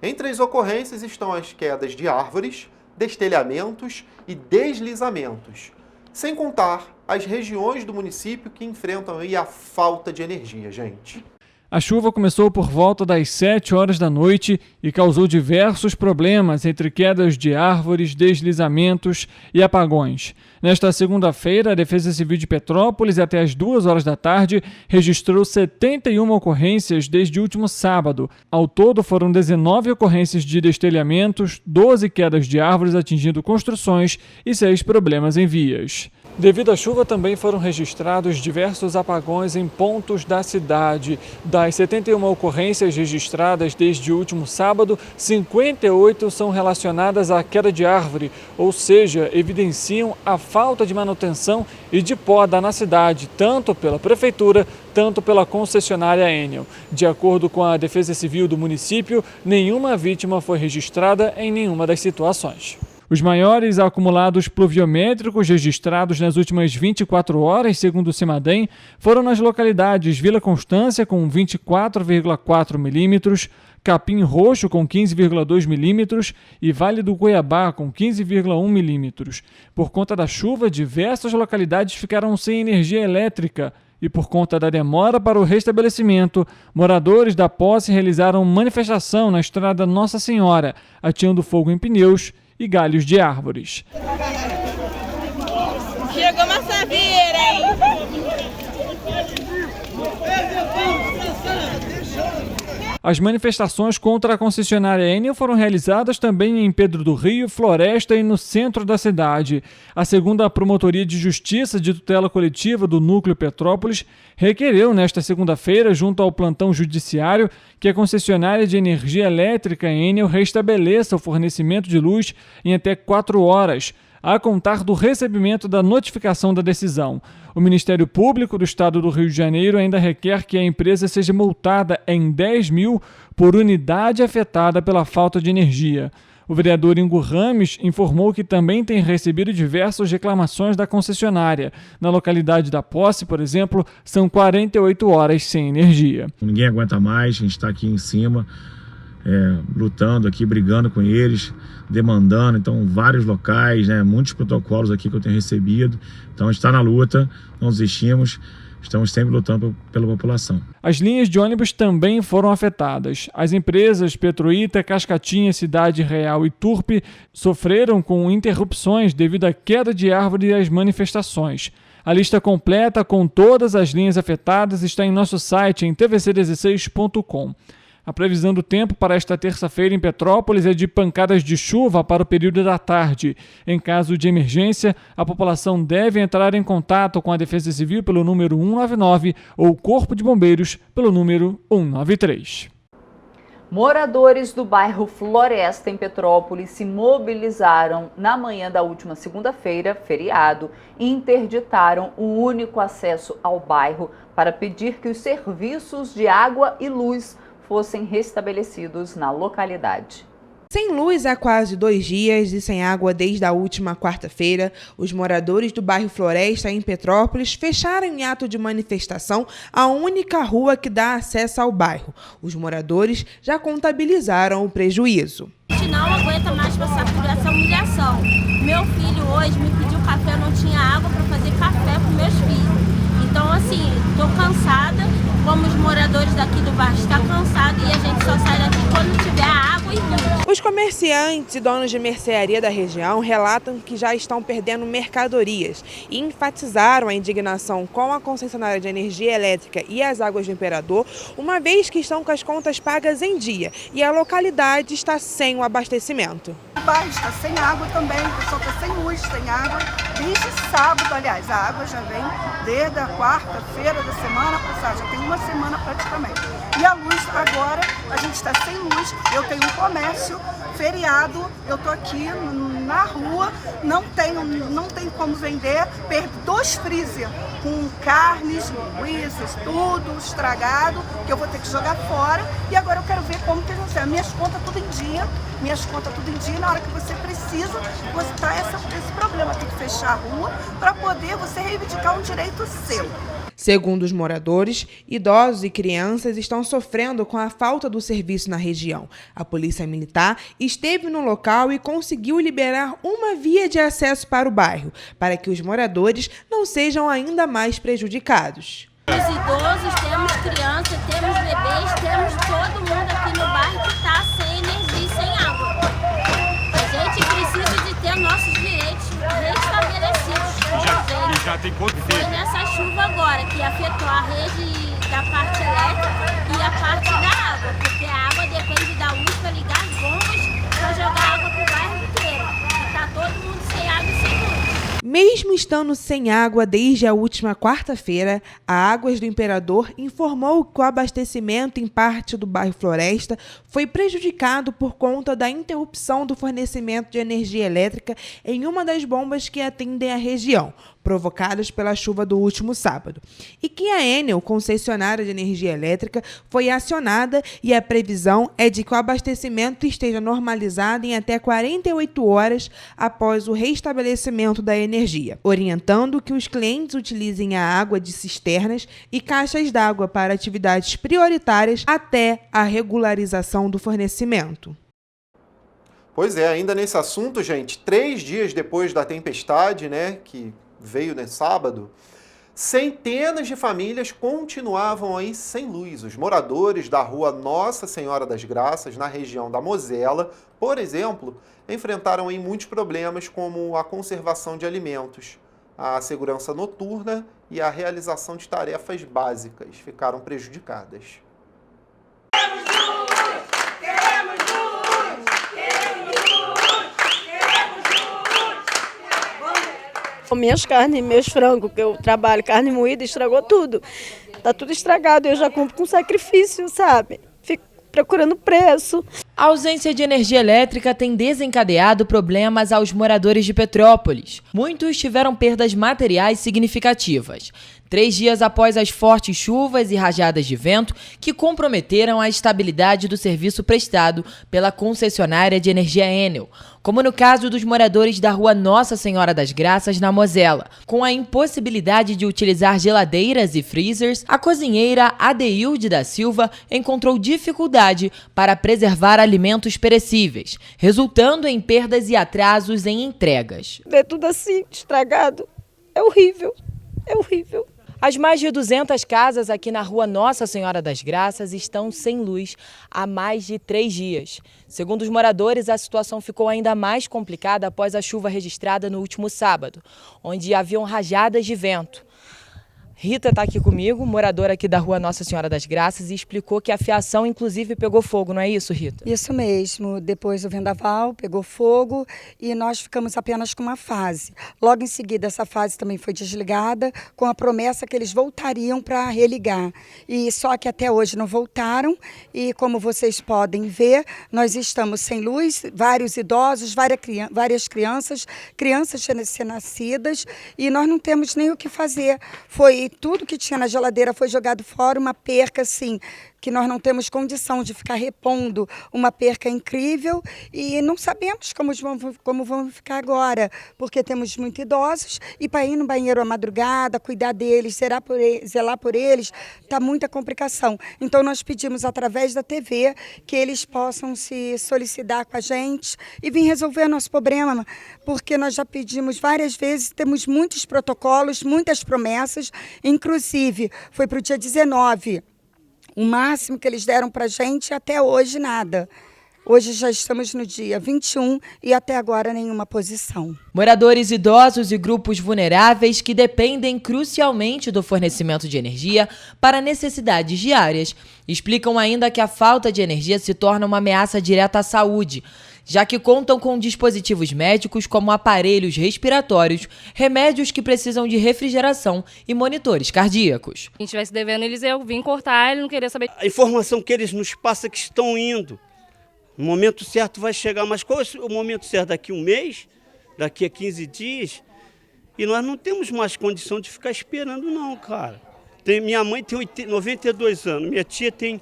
Entre as ocorrências estão as quedas de árvores, destelhamentos e deslizamentos, sem contar as regiões do município que enfrentam aí a falta de energia, gente. A chuva começou por volta das 7 horas da noite e causou diversos problemas entre quedas de árvores, deslizamentos e apagões. Nesta segunda-feira, a Defesa Civil de Petrópolis, até as 2 horas da tarde, registrou 71 ocorrências desde o último sábado. Ao todo, foram 19 ocorrências de destelhamentos, 12 quedas de árvores atingindo construções e 6 problemas em vias. Devido à chuva, também foram registrados diversos apagões em pontos da cidade. Das 71 ocorrências registradas desde o último sábado, 58 são relacionadas à queda de árvore, ou seja, evidenciam a falta de manutenção e de poda na cidade, tanto pela Prefeitura, tanto pela concessionária Enel. De acordo com a Defesa Civil do município, nenhuma vítima foi registrada em nenhuma das situações. Os maiores acumulados pluviométricos registrados nas últimas 24 horas, segundo o CIMADEM, foram nas localidades Vila Constância, com 24,4 milímetros, Capim Roxo, com 15,2 milímetros e Vale do Cuiabá, com 15,1 milímetros. Por conta da chuva, diversas localidades ficaram sem energia elétrica. E por conta da demora para o restabelecimento, moradores da posse realizaram manifestação na estrada Nossa Senhora, ateando fogo em pneus e galhos de árvores. Chegou uma savieira, hein? As manifestações contra a concessionária Enel foram realizadas também em Pedro do Rio, Floresta e no centro da cidade. A segunda Promotoria de Justiça de Tutela Coletiva do Núcleo Petrópolis requereu nesta segunda-feira, junto ao plantão judiciário, que a concessionária de energia elétrica Enel restabeleça o fornecimento de luz em até 4 horas, a contar do recebimento da notificação da decisão. O Ministério Público do Estado do Rio de Janeiro ainda requer que a empresa seja multada em 10 mil por unidade afetada pela falta de energia. O vereador Ingo Rames informou que também tem recebido diversas reclamações da concessionária. Na localidade da Posse, por exemplo, são 48 horas sem energia. Ninguém aguenta mais, a gente está aqui em cima, lutando aqui, brigando com eles, demandando, então vários locais, muitos protocolos aqui que eu tenho recebido. Então a gente está na luta, não desistimos, estamos sempre lutando pela população. As linhas de ônibus também foram afetadas. As empresas Petroíta, Cascatinha, Cidade Real e Turpe sofreram com interrupções devido à queda de árvore e às manifestações. A lista completa com todas as linhas afetadas está em nosso site em tvc16.com. A previsão do tempo para esta terça-feira em Petrópolis é de pancadas de chuva para o período da tarde. Em caso de emergência, a população deve entrar em contato com a Defesa Civil pelo número 199 ou o Corpo de Bombeiros pelo número 193. Moradores do bairro Floresta, em Petrópolis, se mobilizaram na manhã da última segunda-feira, feriado, e interditaram o único acesso ao bairro para pedir que os serviços de água e luz fossem restabelecidos na localidade. Sem luz há quase 2 dias e sem água desde a última quarta-feira, os moradores do bairro Floresta, em Petrópolis, fecharam em ato de manifestação a única rua que dá acesso ao bairro. Os moradores já contabilizaram o prejuízo. A gente não aguenta mais passar por essa humilhação. Meu filho hoje me pediu café, não tinha água para fazer café para meus filhos. Então, assim, estou cansada, como os moradores daqui do bairro estão cansados, e a gente só sai daqui quando tiver água e luz. Os comerciantes e donos de mercearia da região relatam que já estão perdendo mercadorias e enfatizaram a indignação com a concessionária de energia elétrica e as águas do Imperador, uma vez que estão com as contas pagas em dia e a localidade está sem o abastecimento. O bairro está sem água também, o pessoal está sem luz, sem água. Desde sábado, aliás, a água já vem desde a quarta-feira da semana passada, já tem uma semana praticamente. E a luz agora, a gente está sem luz, eu tenho um comércio, feriado, eu estou aqui na rua, não tem como vender, perdi 2 freezer com carnes, linguiças, tudo estragado, que eu vou ter que jogar fora. E agora eu quero ver como que a gente... Minhas contas tudo em dia, na hora que você precisa, você tá esse problema, tem que fechar a rua para poder você reivindicar um direito seu. Segundo os moradores, idosos e crianças estão sofrendo com a falta do serviço na região. A Polícia Militar esteve no local e conseguiu liberar uma via de acesso para o bairro, para que os moradores não sejam ainda mais prejudicados. Temos idosos, temos crianças, temos bebês, temos todo mundo aqui no bairro que está sem energia e sem água. A gente precisa de ter nossos direitos restabelecidos. Já tem quanto tempo? Foi nessa chuva agora que afetou a rede da parte elétrica e a parte da água, porque a água depende da luz para ligar as bombas para jogar água para o bairro inteiro. E está todo mundo sem água e sem luz. Mesmo estando sem água desde a última quarta-feira, a Águas do Imperador informou que o abastecimento em parte do bairro Floresta foi prejudicado por conta da interrupção do fornecimento de energia elétrica em uma das bombas que atendem a região, provocadas pela chuva do último sábado, e que a Enel, concessionária de energia elétrica, foi acionada e a previsão é de que o abastecimento esteja normalizado em até 48 horas após o restabelecimento da energia, orientando que os clientes utilizem a água de cisternas e caixas d'água para atividades prioritárias até a regularização do fornecimento. Pois é, ainda nesse assunto, gente, 3 dias depois da tempestade, né, que veio no sábado, centenas de famílias continuavam aí sem luz. Os moradores da rua Nossa Senhora das Graças, na região da Mosela, por exemplo, enfrentaram aí muitos problemas como a conservação de alimentos, a segurança noturna e a realização de tarefas básicas ficaram prejudicadas. Minhas carnes, meus frangos, que eu trabalho, carne moída, estragou tudo. Tá tudo estragado, eu já compro com sacrifício, sabe? Fico procurando preço. A ausência de energia elétrica tem desencadeado problemas aos moradores de Petrópolis. Muitos tiveram perdas materiais significativas. 3 dias após as fortes chuvas e rajadas de vento que comprometeram a estabilidade do serviço prestado pela concessionária de energia Enel, como no caso dos moradores da rua Nossa Senhora das Graças, na Mosela. Com a impossibilidade de utilizar geladeiras e freezers, a cozinheira Adeilde da Silva encontrou dificuldade para preservar alimentos perecíveis, resultando em perdas e atrasos em entregas. Ver tudo assim, estragado, é horrível, é horrível. As mais de 200 casas aqui na rua Nossa Senhora das Graças estão sem luz há mais de 3 dias. Segundo os moradores, a situação ficou ainda mais complicada após a chuva registrada no último sábado, onde haviam rajadas de vento. Rita está aqui comigo, moradora aqui da rua Nossa Senhora das Graças, e explicou que a fiação inclusive pegou fogo, não é isso, Rita? Isso mesmo, depois do vendaval pegou fogo e nós ficamos apenas com uma fase. Logo em seguida essa fase também foi desligada com a promessa que eles voltariam para religar. E só que até hoje não voltaram e como vocês podem ver, nós estamos sem luz, vários idosos, várias crianças recém-nascidas e nós não temos nem o que fazer. Tudo que tinha na geladeira foi jogado fora, uma perca assim, que nós não temos condição de ficar repondo, uma perca incrível e não sabemos como vamos ficar agora, porque temos muitos idosos e para ir no banheiro à madrugada, cuidar deles, zelar por eles, está muita complicação. Então nós pedimos através da TV que eles possam se solicitar com a gente e vir resolver nosso problema, porque nós já pedimos várias vezes, temos muitos protocolos, muitas promessas, inclusive foi para o dia 19, o máximo que eles deram para a gente até hoje nada. Hoje já estamos no dia 21 e até agora nenhuma posição. Moradores idosos e grupos vulneráveis que dependem crucialmente do fornecimento de energia para necessidades diárias explicam ainda que a falta de energia se torna uma ameaça direta à saúde, já que contam com dispositivos médicos como aparelhos respiratórios, remédios que precisam de refrigeração e monitores cardíacos. Se a gente estivesse devendo eles, eu vim cortar, ele não queria saber. A informação que eles nos passam é que estão indo. No momento certo vai chegar, mas qual é o momento certo? Daqui a 1 mês? Daqui a 15 dias? E nós não temos mais condição de ficar esperando não, cara. Minha mãe tem 92 anos, minha tia tem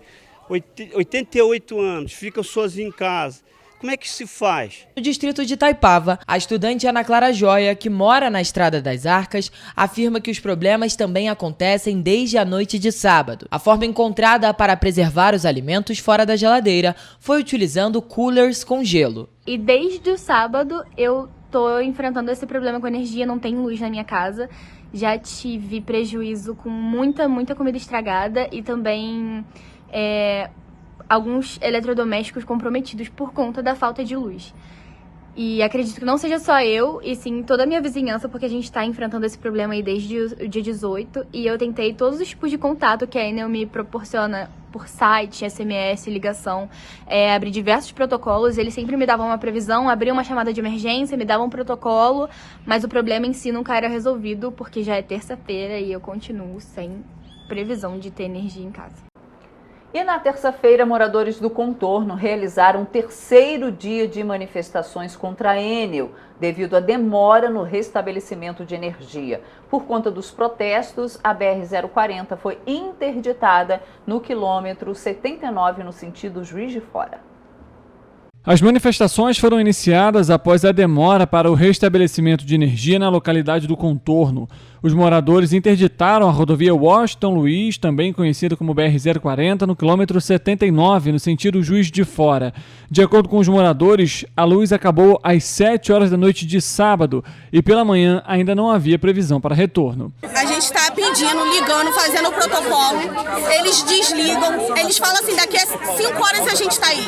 88 anos, fica sozinha em casa. Como é que se faz? No distrito de Itaipava, a estudante Ana Clara Joia, que mora na Estrada das Arcas, afirma que os problemas também acontecem desde a noite de sábado. A forma encontrada para preservar os alimentos fora da geladeira foi utilizando coolers com gelo. E desde o sábado eu tô enfrentando esse problema com energia, não tem luz na minha casa. já tive prejuízo com muita comida estragada e também alguns eletrodomésticos comprometidos por conta da falta de luz. E acredito que não seja só eu, e sim toda a minha vizinhança, porque a gente está enfrentando esse problema aí desde o dia 18, e eu tentei todos os tipos de contato que a Enel me proporciona por site, SMS, ligação, abrir diversos protocolos. Eles sempre me davam uma previsão, abriam uma chamada de emergência, me davam um protocolo, mas o problema em si nunca era resolvido, porque já é terça-feira e eu continuo sem previsão de ter energia em casa. E na terça-feira, moradores do contorno realizaram o 3º dia de manifestações contra a Enel, devido à demora no restabelecimento de energia. Por conta dos protestos, a BR-040 foi interditada no quilômetro 79, no sentido Juiz de Fora. As manifestações foram iniciadas após a demora para o restabelecimento de energia na localidade do contorno. Os moradores interditaram a rodovia Washington Luiz, também conhecida como BR-040, no quilômetro 79, no sentido Juiz de Fora. De acordo com os moradores, a luz acabou às 7 horas da noite de sábado e pela manhã ainda não havia previsão para retorno. A gente está pedindo, ligando, fazendo o protocolo, eles desligam, eles falam assim, daqui a 5 horas a gente está aí,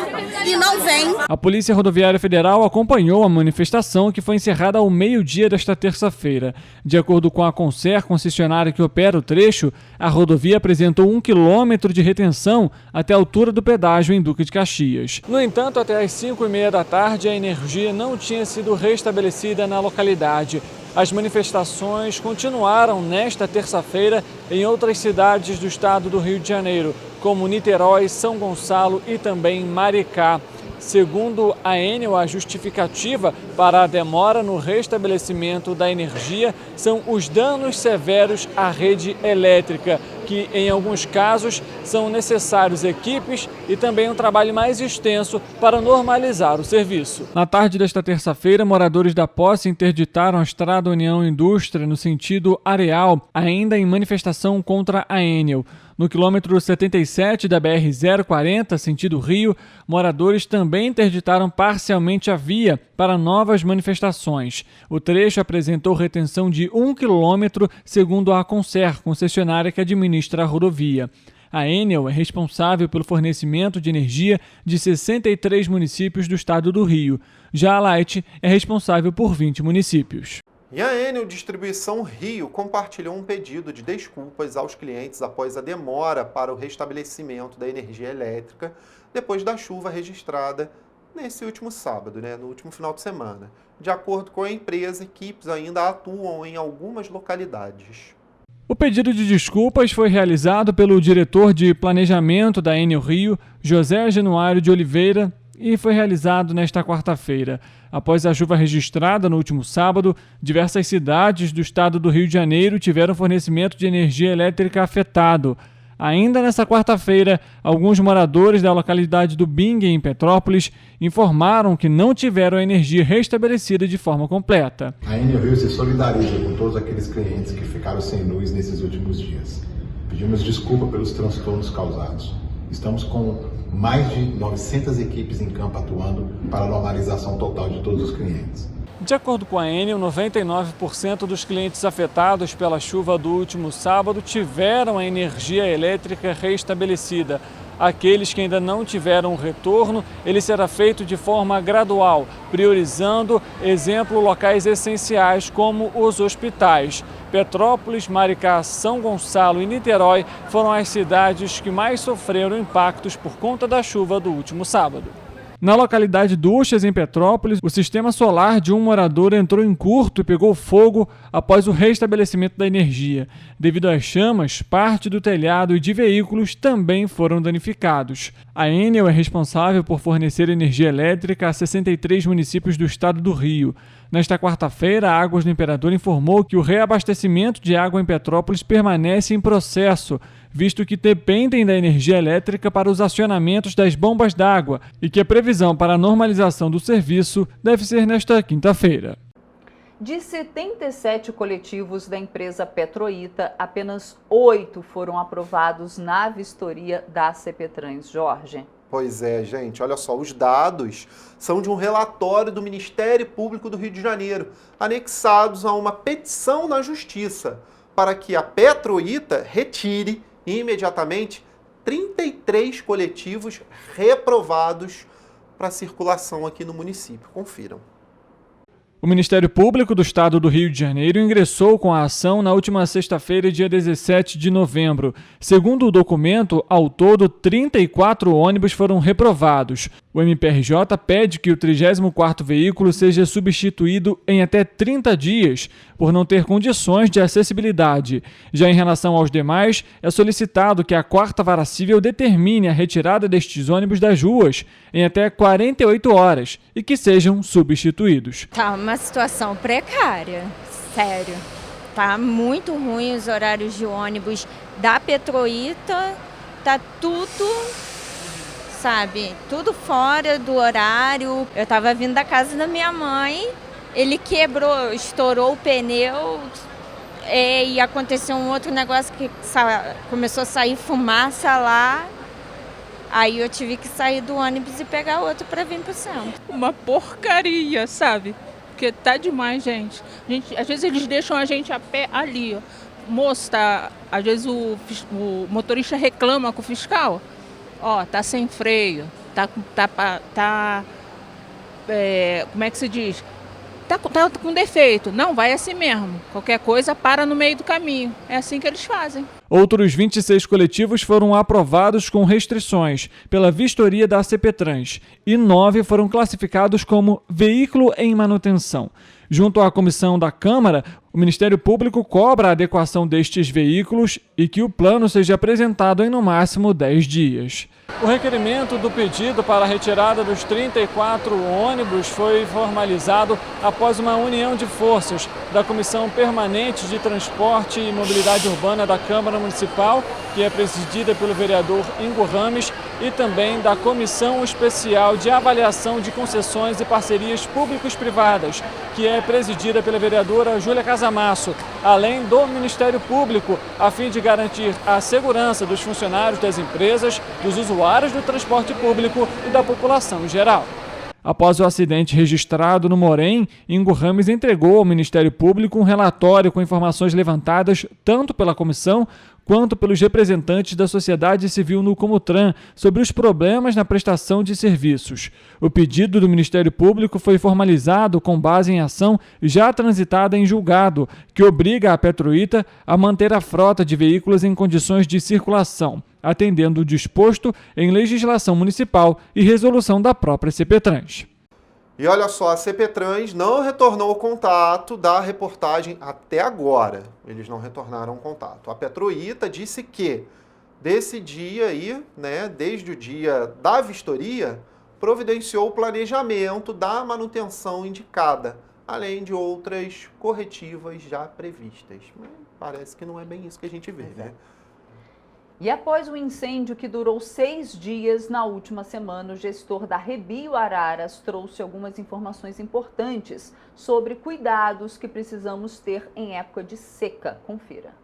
e não vem. A Polícia Rodoviária Federal acompanhou a manifestação, que foi encerrada ao meio-dia desta terça-feira. De acordo com a Concer, concessionária que opera o trecho, a rodovia apresentou 1 quilômetro de retenção até a altura do pedágio em Duque de Caxias. No entanto, até às 5h30 da tarde, a energia não tinha sido restabelecida na localidade. As manifestações continuaram nesta terça-feira em outras cidades do estado do Rio de Janeiro, como Niterói, São Gonçalo e também Maricá. Segundo a Enel, a justificativa para a demora no restabelecimento da energia são os danos severos à rede elétrica, que em alguns casos são necessários equipes e também um trabalho mais extenso para normalizar o serviço. Na tarde desta terça-feira, moradores da posse interditaram a Estrada União Indústria no sentido Areal, ainda em manifestação contra a Enel. No quilômetro 77 da BR-040, sentido Rio, moradores também interditaram parcialmente a via para novas manifestações. O trecho apresentou retenção de 1 quilômetro, segundo a Concer, concessionária que administra a rodovia. A Enel é responsável pelo fornecimento de energia de 63 municípios do estado do Rio. Já a Light é responsável por 20 municípios. E a Enel Distribuição Rio compartilhou um pedido de desculpas aos clientes após a demora para o restabelecimento da energia elétrica depois da chuva registrada nesse último sábado, no último final de semana. De acordo com a empresa, equipes ainda atuam em algumas localidades. O pedido de desculpas foi realizado pelo diretor de planejamento da Enel Rio, José Januário de Oliveira, e foi realizado nesta quarta-feira. Após a chuva registrada no último sábado, diversas cidades do estado do Rio de Janeiro tiveram fornecimento de energia elétrica afetado. Ainda nesta quarta-feira, alguns moradores da localidade do Bing, em Petrópolis, informaram que não tiveram a energia restabelecida de forma completa. A Enel Rio se solidariza com todos aqueles clientes que ficaram sem luz nesses últimos dias. Pedimos desculpa pelos transtornos causados. Estamos com mais de 900 equipes em campo atuando para a normalização total de todos os clientes. De acordo com a Enel, 99% dos clientes afetados pela chuva do último sábado tiveram a energia elétrica restabelecida. Aqueles que ainda não tiveram retorno, ele será feito de forma gradual, priorizando, exemplo, locais essenciais como os hospitais. Petrópolis, Maricá, São Gonçalo e Niterói foram as cidades que mais sofreram impactos por conta da chuva do último sábado. Na localidade Duchas, em Petrópolis, o sistema solar de um morador entrou em curto e pegou fogo após o restabelecimento da energia. Devido às chamas, parte do telhado e de veículos também foram danificados. A Enel é responsável por fornecer energia elétrica a 63 municípios do estado do Rio. Nesta quarta-feira, a Águas do Imperador informou que o reabastecimento de água em Petrópolis permanece em processo, visto que dependem da energia elétrica para os acionamentos das bombas d'água e que a previsão para a normalização do serviço deve ser nesta quinta-feira. De 77 coletivos da empresa Petroita, apenas 8 foram aprovados na vistoria da CPTrans. Jorge. Pois é, gente, olha só, os dados são de um relatório do Ministério Público do Rio de Janeiro, anexados a uma petição na Justiça, para que a Petroita retire imediatamente 33 coletivos reprovados para circulação aqui no município. Confiram. O Ministério Público do Estado do Rio de Janeiro ingressou com a ação na última sexta-feira, dia 17 de novembro. Segundo o documento, ao todo, 34 ônibus foram reprovados. O MPRJ pede que o 34º veículo seja substituído em até 30 dias, por não ter condições de acessibilidade. Já em relação aos demais, é solicitado que a 4ª Vara Cível determine a retirada destes ônibus das ruas em até 48 horas e que sejam substituídos. Tá uma situação precária, sério. Tá muito ruim os horários de ônibus da Petroita, tá tudo, sabe, tudo fora do horário. Eu tava vindo da casa da minha mãe, ele quebrou, estourou o pneu e aconteceu um outro negócio que começou a sair fumaça lá. Aí eu tive que sair do ônibus e pegar outro para vir pro centro. Uma porcaria, sabe? Porque tá demais, gente. Às vezes eles deixam a gente a pé ali, ó. Moço, às vezes o motorista reclama com o fiscal. Ó, tá sem freio, como é que se diz? Tá com defeito. Não, vai assim mesmo. Qualquer coisa, para no meio do caminho. É assim que eles fazem. Outros 26 coletivos foram aprovados com restrições pela vistoria da CPTrans e 9 foram classificados como veículo em manutenção. Junto à comissão da Câmara, o Ministério Público cobra a adequação destes veículos e que o plano seja apresentado em no máximo 10 dias. O requerimento do pedido para a retirada dos 34 ônibus foi formalizado após uma união de forças da Comissão Permanente de Transporte e Mobilidade Urbana da Câmara Municipal, que é presidida pelo vereador Ingo Rames, e também da Comissão Especial de Avaliação de Concessões e Parcerias Públicos-Privadas, que é presidida pela vereadora Júlia Casamasso, além do Ministério Público, a fim de garantir a segurança dos funcionários das empresas, dos usuários do transporte público e da população em geral. Após o acidente registrado no Morém, Ingo Rames entregou ao Ministério Público um relatório com informações levantadas tanto pela comissão quanto pelos representantes da sociedade civil no Comutran sobre os problemas na prestação de serviços. O pedido do Ministério Público foi formalizado com base em ação já transitada em julgado, que obriga a Petroita a manter a frota de veículos em condições de circulação, atendendo o disposto em legislação municipal e resolução da própria CPTrans. E olha só, a CPTrans não retornou o contato da reportagem até agora. Eles não retornaram o contato. A Petroita disse que, desse dia aí, né, desde o dia da vistoria, providenciou o planejamento da manutenção indicada, além de outras corretivas já previstas. Mas parece que não é bem isso que a gente vê, né? E após o incêndio que durou 6 dias na última semana, o gestor da Rebio Araras trouxe algumas informações importantes sobre cuidados que precisamos ter em época de seca. Confira.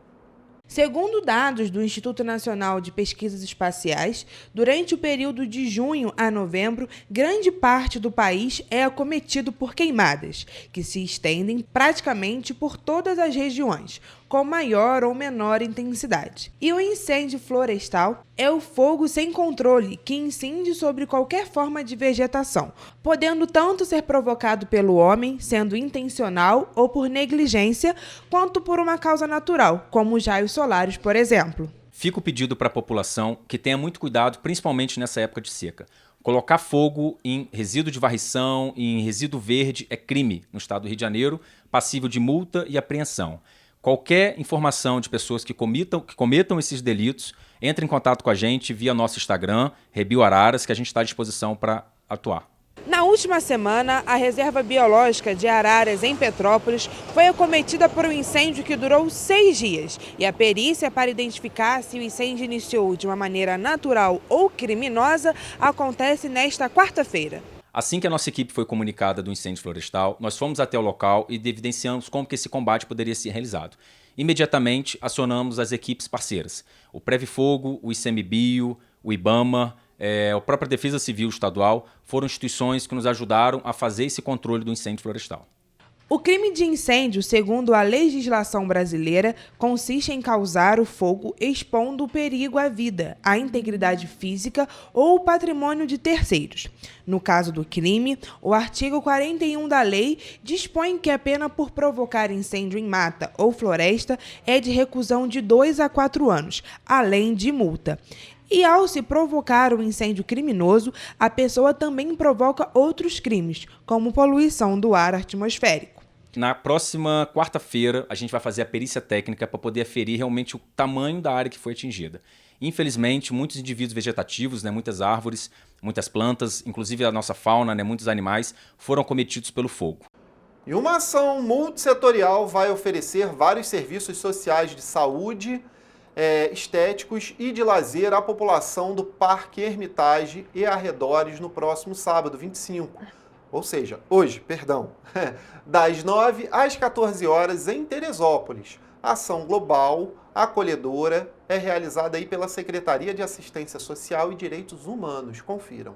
Segundo dados do Instituto Nacional de Pesquisas Espaciais, durante o período de junho a novembro, grande parte do país é acometido por queimadas, que se estendem praticamente por todas as regiões, com maior ou menor intensidade. E o incêndio florestal é o fogo sem controle que incide sobre qualquer forma de vegetação, podendo tanto ser provocado pelo homem, sendo intencional ou por negligência, quanto por uma causa natural, como os raios solares, por exemplo. Fica o pedido para a população que tenha muito cuidado, principalmente nessa época de seca. Colocar fogo em resíduo de varrição e em resíduo verde é crime no estado do Rio de Janeiro, passível de multa e apreensão. Qualquer informação de pessoas que cometam esses delitos, entre em contato com a gente via nosso Instagram, Rebio Araras, que a gente está à disposição para atuar. Na última semana, a Reserva Biológica de Araras, em Petrópolis, foi acometida por um incêndio que durou 6 dias. E a perícia para identificar se o incêndio iniciou de uma maneira natural ou criminosa acontece nesta quarta-feira. Assim que a nossa equipe foi comunicada do incêndio florestal, nós fomos até o local e evidenciamos como que esse combate poderia ser realizado. Imediatamente, acionamos as equipes parceiras, o Previfogo, o ICMBio, o IBAMA, a própria Defesa Civil Estadual foram instituições que nos ajudaram a fazer esse controle do incêndio florestal. O crime de incêndio, segundo a legislação brasileira, consiste em causar o fogo expondo o perigo à vida, à integridade física ou o patrimônio de terceiros. No caso do crime, o artigo 41 da lei dispõe que a pena por provocar incêndio em mata ou floresta é de reclusão de 2 a 4 anos, além de multa. E ao se provocar um incêndio criminoso, a pessoa também provoca outros crimes, como poluição do ar atmosférico. Na próxima quarta-feira, a gente vai fazer a perícia técnica para poder aferir realmente o tamanho da área que foi atingida. Infelizmente, muitos indivíduos vegetativos, muitas árvores, muitas plantas, inclusive a nossa fauna, muitos animais, foram acometidos pelo fogo. E uma ação multissetorial vai oferecer vários serviços sociais de saúde, estéticos e de lazer à população do Parque Hermitage e arredores no próximo sábado, 25. Ou seja, hoje, das 9 às 14 horas em Teresópolis. A ação global, acolhedora, é realizada aí pela Secretaria de Assistência Social e Direitos Humanos. Confiram.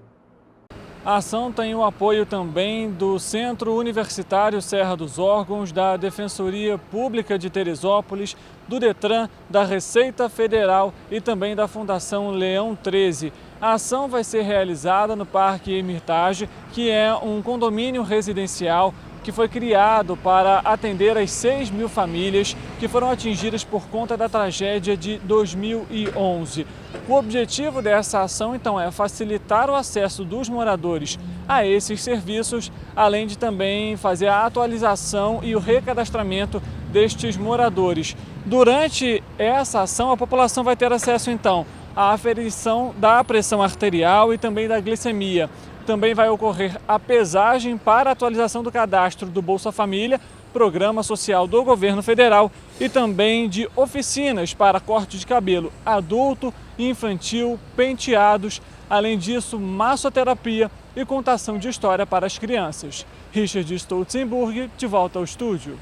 A ação tem o apoio também do Centro Universitário Serra dos Órgãos, da Defensoria Pública de Teresópolis, do Detran, da Receita Federal e também da Fundação Leão 13. A ação vai ser realizada no Parque Hermitage, que é um condomínio residencial que foi criado para atender as 6.000 famílias que foram atingidas por conta da tragédia de 2011. O objetivo dessa ação, então, é facilitar o acesso dos moradores a esses serviços, além de também fazer a atualização e o recadastramento destes moradores. Durante essa ação, a população vai ter acesso, então, à aferição da pressão arterial e também da glicemia. Também vai ocorrer a pesagem para a atualização do cadastro do Bolsa Família, programa social do governo federal, e também de oficinas para corte de cabelo adulto, infantil, penteados, além disso, massoterapia e contação de história para as crianças. Richard Stolzenburg, de volta ao estúdio.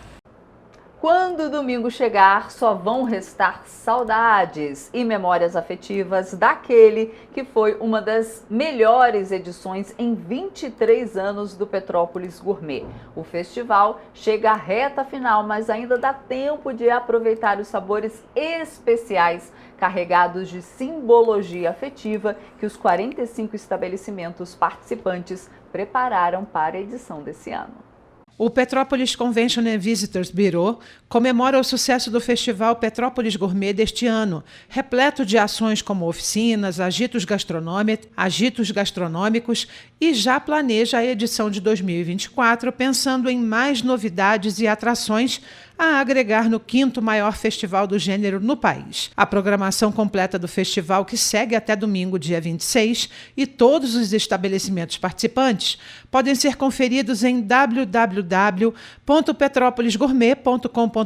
Quando o domingo chegar, só vão restar saudades e memórias afetivas daquele que foi uma das melhores edições em 23 anos do Petrópolis Gourmet. O festival chega à reta final, mas ainda dá tempo de aproveitar os sabores especiais carregados de simbologia afetiva que os 45 estabelecimentos participantes prepararam para a edição desse ano. O Petrópolis Convention and Visitors Bureau comemora o sucesso do Festival Petrópolis Gourmet deste ano, repleto de ações como oficinas, agitos gastronômicos, e já planeja a edição de 2024 pensando em mais novidades e atrações a agregar no 5º maior festival do gênero no país. A programação completa do festival, que segue até domingo, dia 26, e todos os estabelecimentos participantes podem ser conferidos em www.petropolisgourmet.com.br.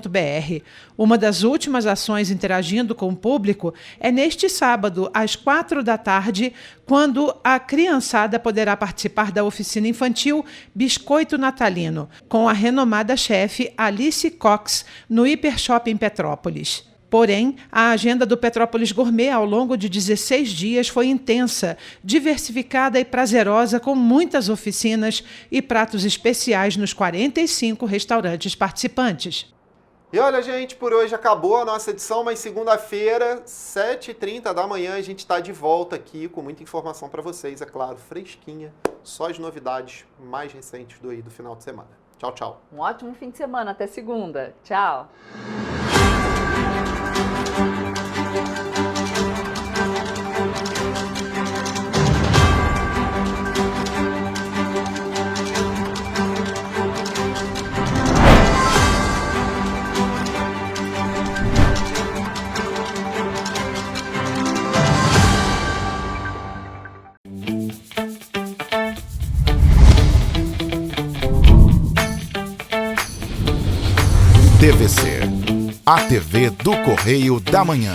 Uma das últimas ações interagindo com o público é neste sábado, às 16h, quando a criançada poderá participar da oficina infantil Biscoito Natalino, com a renomada chefe Alice Cox, no Hipershopping Petrópolis. Porém, a agenda do Petrópolis Gourmet ao longo de 16 dias foi intensa, diversificada e prazerosa, com muitas oficinas e pratos especiais nos 45 restaurantes participantes. E olha, gente, por hoje acabou a nossa edição, mas segunda-feira, 7h30 da manhã, a gente está de volta aqui com muita informação para vocês, é claro, fresquinha, só as novidades mais recentes do final de semana. Tchau, tchau. Um ótimo fim de semana, até segunda. Tchau. TVC, a TV do Correio da Manhã.